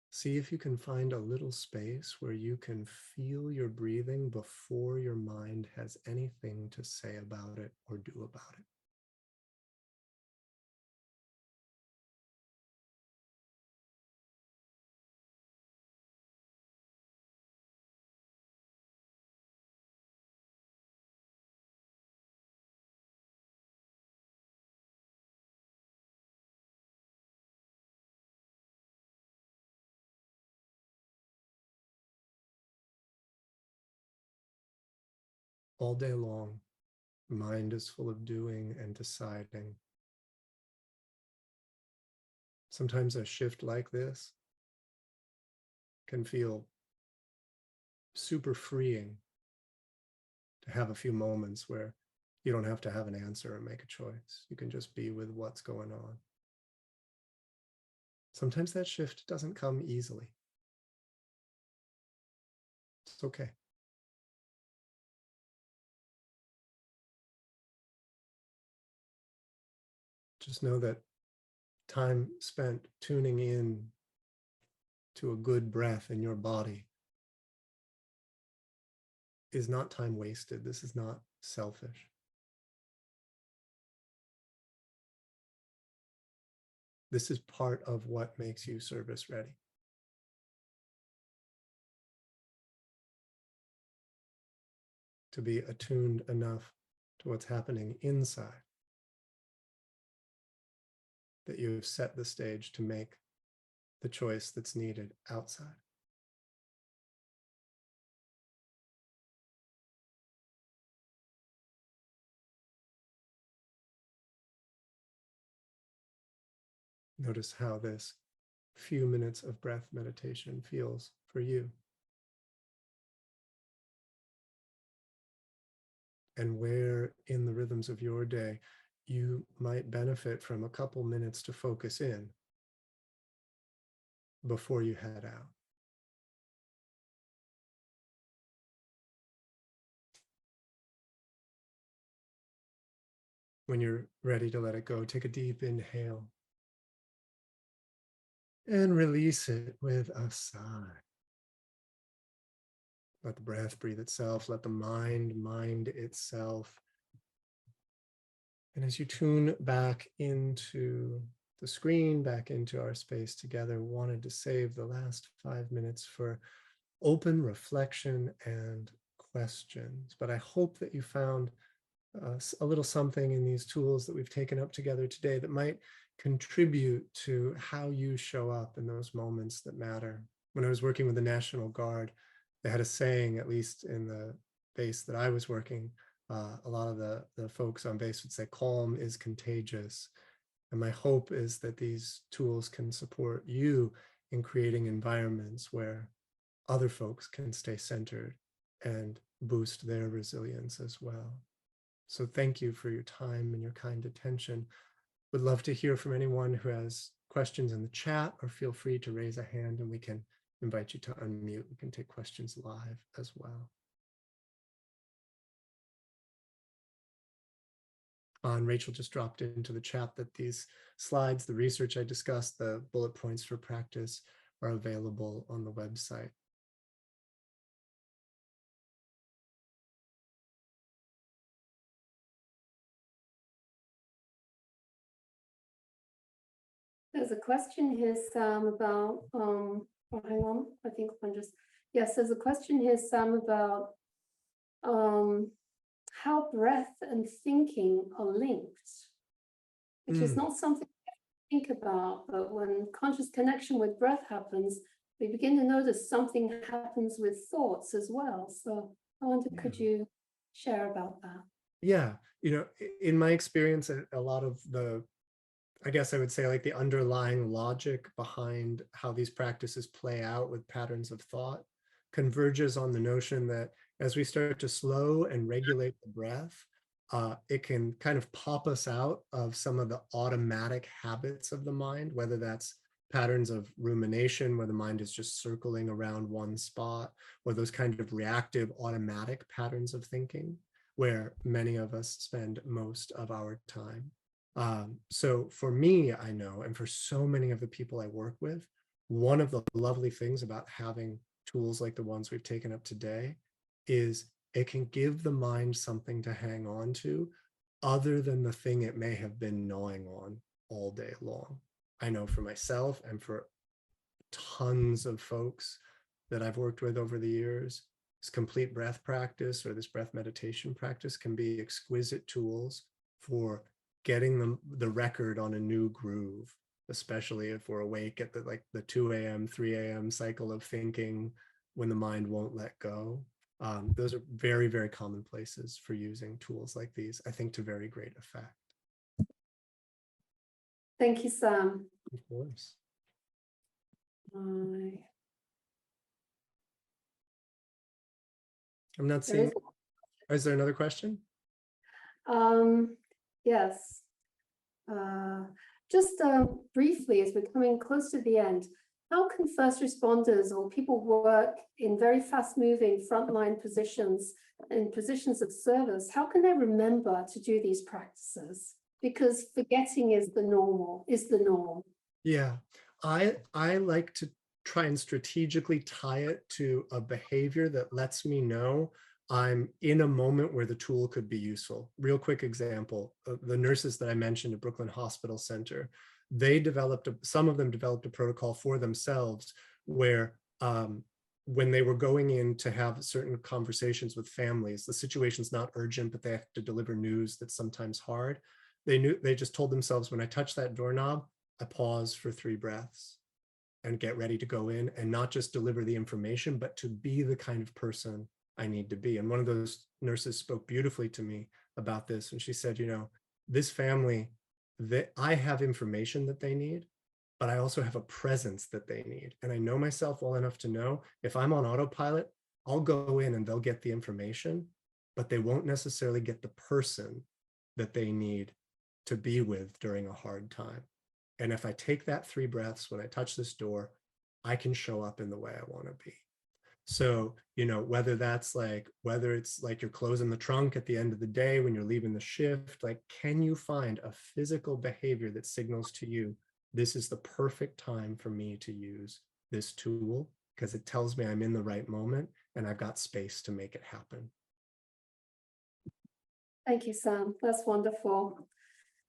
See if you can find a little space where you can feel your breathing before your mind has anything to say about it or do about it. All day long, the mind is full of doing and deciding. Sometimes a shift like this can feel super freeing, to have a few moments where you don't have to have an answer or make a choice. You can just be with what's going on. Sometimes that shift doesn't come easily. It's okay. Just know that time spent tuning in to a good breath in your body is not time wasted. This is not selfish. This is part of what makes you service ready. To be attuned enough to what's happening inside that you've set the stage to make the choice that's needed outside. Notice how this few minutes of breath meditation feels for you. And where in the rhythms of your day you might benefit from a couple minutes to focus in before you head out. When you're ready to let it go, take a deep inhale and release it with a sigh. Let the breath breathe itself. Let the mind itself. And as you tune back into the screen, back into our space together, wanted to save the last 5 minutes for open reflection and questions. But I hope that you found a little something in these tools that we've taken up together today that might contribute to how you show up in those moments that matter. When I was working with the National Guard, they had a saying, at least in the base that I was working, a lot of the folks on base would say, calm is contagious. And my hope is that these tools can support you in creating environments where other folks can stay centered and boost their resilience as well. So thank you for your time and your kind attention. Would love to hear from anyone who has questions in the chat, or feel free to raise a hand and we can invite you to unmute. We can take questions live as well. And Rachel just dropped into the chat that these slides, the research I discussed, the bullet points for practice are available on the website. There's a question here, Sam, about, oh, hang on, I think I'm just, yes, there's a question here, Sam, about how breath and thinking are linked, which is not something to think about, but when conscious connection with breath happens, we begin to notice something happens with thoughts as well. So I wonder, could you share about that? Yeah, in my experience, a lot of the, I guess I would say, like the underlying logic behind how these practices play out with patterns of thought converges on the notion that as we start to slow and regulate the breath, it can kind of pop us out of some of the automatic habits of the mind, whether that's patterns of rumination where the mind is just circling around one spot, or those kind of reactive automatic patterns of thinking where many of us spend most of our time. So for me, I know, and for so many of the people I work with, one of the lovely things about having tools like the ones we've taken up today is it can give the mind something to hang on to other than the thing it may have been gnawing on all day long. I know for myself and for tons of folks that I've worked with over the years, this complete breath practice or this breath meditation practice can be exquisite tools for getting the record on a new groove, especially if we're awake at the 2 a.m., 3 a.m. cycle of thinking when the mind won't let go. Those are very, very common places for using tools like these, I think, to very great effect. Thank you, Sam. Of course. I'm not seeing. Is there another question? Yes. Just briefly, as we're coming close to the end, how can first responders or people work in very fast-moving frontline positions, in positions of service, how can they remember to do these practices? Because forgetting is the norm. Yeah, I like to try and strategically tie it to a behavior that lets me know I'm in a moment where the tool could be useful. Real quick example, the nurses that I mentioned at Brooklyn Hospital Center, some of them developed a protocol for themselves where when they were going in to have certain conversations with families, the situation's not urgent, but they have to deliver news that's sometimes hard. They just told themselves, when I touch that doorknob, I pause for 3 breaths and get ready to go in and not just deliver the information, but to be the kind of person I need to be. And one of those nurses spoke beautifully to me about this. And she said, this family, I have information that they need, but I also have a presence that they need. And I know myself well enough to know if I'm on autopilot, I'll go in and they'll get the information, but they won't necessarily get the person that they need to be with during a hard time. And if I take that 3 breaths when I touch this door, I can show up in the way I want to be. So, you know, whether it's like you're closing the trunk at the end of the day when you're leaving the shift, like, can you find a physical behavior that signals to you, this is the perfect time for me to use this tool because it tells me I'm in the right moment and I've got space to make it happen. Thank you, Sam. That's wonderful.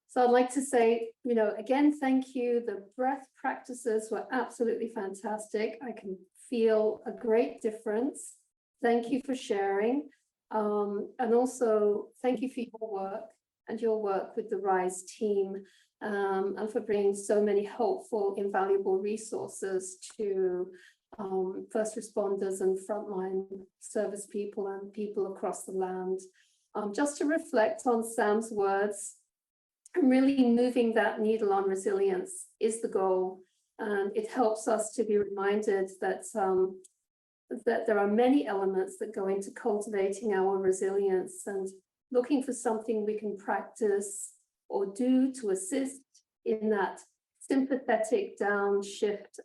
So I'd like to say, you know, again, thank you. The breath practices were absolutely fantastic. I can feel a great difference. Thank you for sharing. And also thank you for your work with the RISE team, and for bringing so many helpful, invaluable resources to first responders and frontline service people and people across the land. Just to reflect on Sam's words, really moving that needle on resilience is the goal. And it helps us to be reminded that, that there are many elements that go into cultivating our resilience, and looking for something we can practice or do to assist in that sympathetic downshift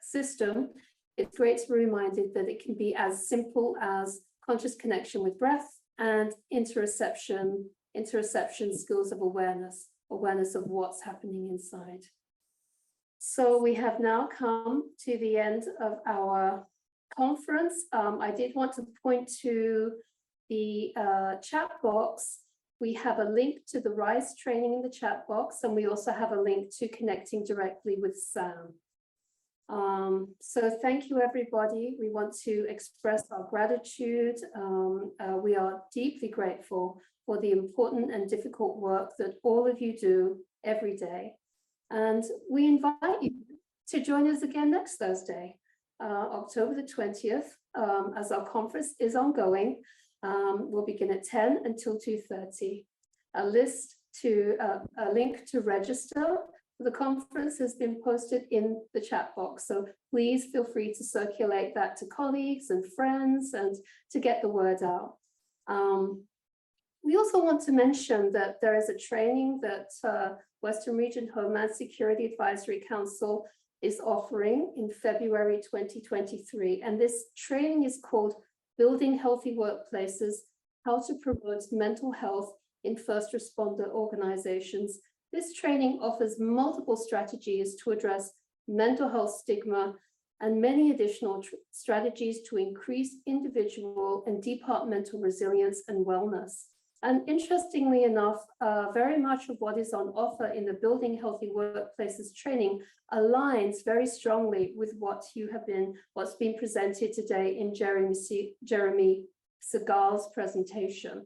system. It's great to be reminded that it can be as simple as conscious connection with breath and interoception skills of awareness of what's happening inside. So we have now come to the end of our conference. I did want to point to the chat box. We have a link to the RISE training in the chat box, and we also have a link to connecting directly with Sam. So thank you, everybody. We want to express our gratitude. We are deeply grateful for the important and difficult work that all of you do every day. And we invite you to join us again next Thursday, October the 20th, as our conference is ongoing. We'll begin at 10 until 2:30. A link to register for the conference has been posted in the chat box. So please feel free to circulate that to colleagues and friends and to get the word out. We also want to mention that there is a training that Western Region Homeland Security Advisory Council is offering in February 2023. And this training is called Building Healthy Workplaces, How to Promote Mental Health in First Responder Organizations. This training offers multiple strategies to address mental health stigma and many additional strategies to increase individual and departmental resilience and wellness. And interestingly enough, very much of what is on offer in the Building Healthy Workplaces training aligns very strongly with what's been presented today in Jeremy Segal's presentation.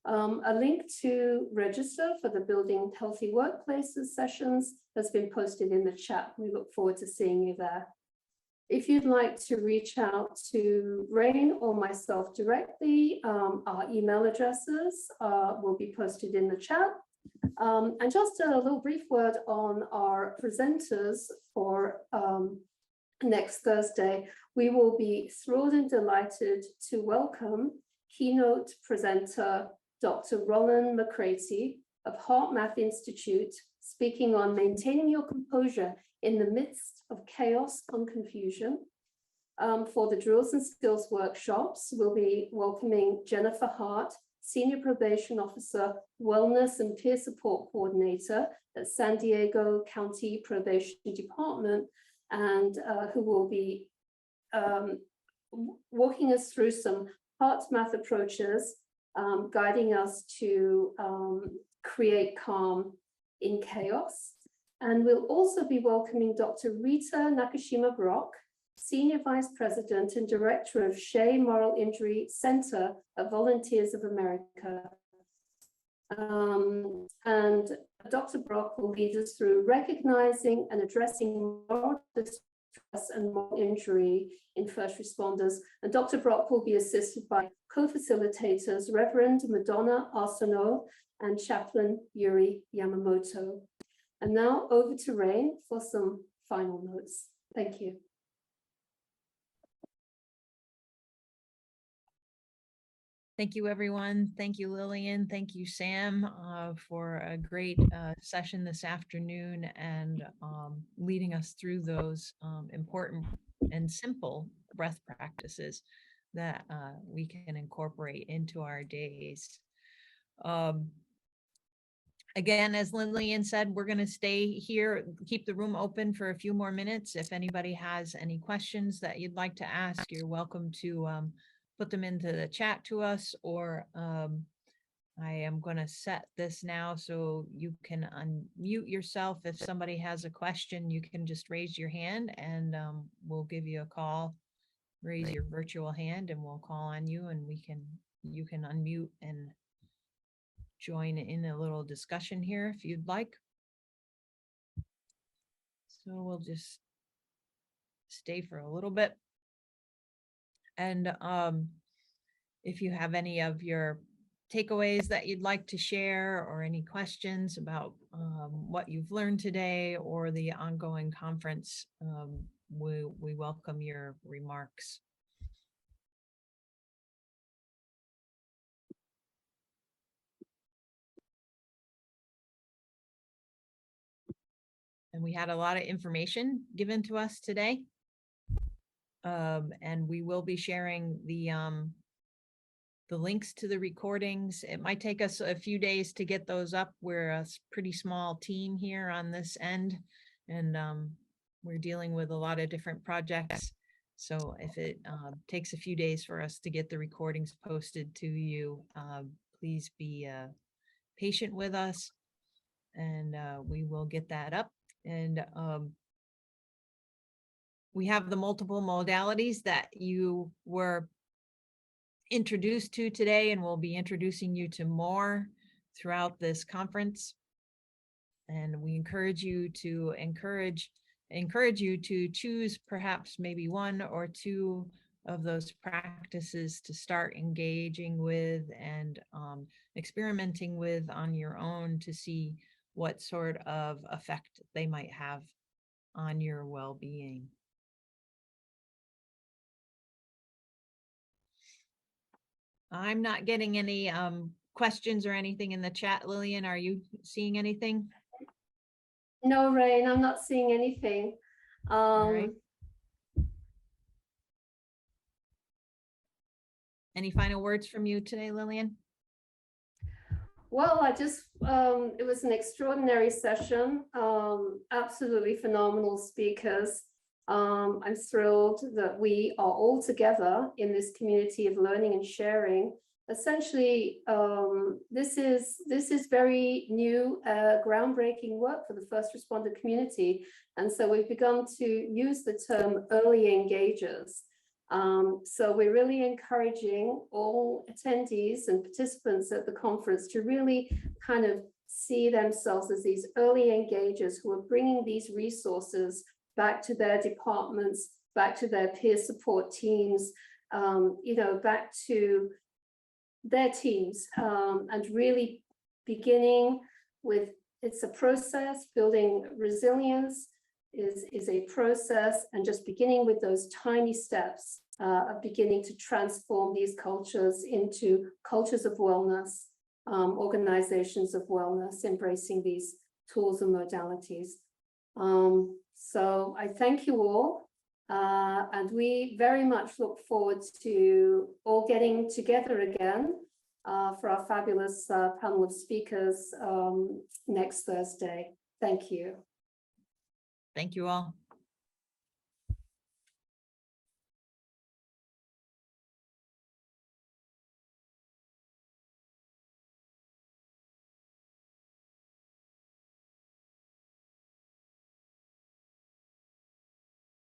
A link to register for the Building Healthy Workplaces sessions has been posted in the chat. We look forward to seeing you there. If you'd like to reach out to Rain or myself directly, our email addresses will be posted in the chat. And just a little brief word on our presenters for next Thursday. We will be thrilled and delighted to welcome keynote presenter Dr. Roland McCraty of Heart Math Institute, speaking on maintaining your composure in the midst of chaos and confusion. For the Drills and Skills workshops, we'll be welcoming Jennifer Hart, Senior Probation Officer, Wellness and Peer Support Coordinator at San Diego County Probation Department, and who will be walking us through some heart math approaches, guiding us to create calm in chaos. And we'll also be welcoming Dr. Rita Nakashima-Brock, Senior Vice President and Director of Shea Moral Injury Center at Volunteers of America. And Dr. Brock will lead us through recognizing and addressing moral distress and moral injury in first responders. And Dr. Brock will be assisted by co-facilitators, Reverend Madonna Arsenault and Chaplain Yuri Yamamoto. And now over to Rain for some final notes. Thank you. Thank you, everyone. Thank you, Lillian. Thank you, Sam, for a great session this afternoon and leading us through those important and simple breath practices that we can incorporate into our days. Again, as Lillian said, we're going to stay here, keep the room open for a few more minutes. If anybody has any questions that you'd like to ask, you're welcome to put them into the chat to us, or I am going to set this now so you can unmute yourself. If somebody has a question, you can just raise your hand and we'll give you a call. Raise your virtual hand and we'll call on you, and you can unmute and join in a little discussion here if you'd like. So we'll just stay for a little bit. And if you have any of your takeaways that you'd like to share, or any questions about what you've learned today or the ongoing conference, we welcome your remarks. And we had a lot of information given to us today. And we will be sharing the links to the recordings. It might take us a few days to get those up. We're a pretty small team here on this end, and we're dealing with a lot of different projects. So if it takes a few days for us to get the recordings posted to you, please be patient with us, and we will get that up. And we have the multiple modalities that you were introduced to today, and we'll be introducing you to more throughout this conference. And we encourage you to choose perhaps maybe one or two of those practices to start engaging with and experimenting with on your own to see what sort of effect they might have on your well-being. I'm not getting any questions or anything in the chat. Lillian, are you seeing anything? No, Rain, I'm not seeing anything. All right. Any final words from you today, Lillian? Well, it was an extraordinary session, absolutely phenomenal speakers. I'm thrilled that we are all together in this community of learning and sharing. Essentially, this is very new, groundbreaking work for the first responder community. And so we've begun to use the term early engagers. So we're really encouraging all attendees and participants at the conference to really kind of see themselves as these early engagers who are bringing these resources back to their departments, back to their peer support teams, back to their teams, and really beginning with, it's a process. Building resilience is a process, and just beginning with those tiny steps of beginning to transform these cultures into cultures of wellness, organizations of wellness, embracing these tools and modalities. So I thank you all, and we very much look forward to all getting together again for our fabulous panel of speakers next Thursday. Thank you. Thank you all.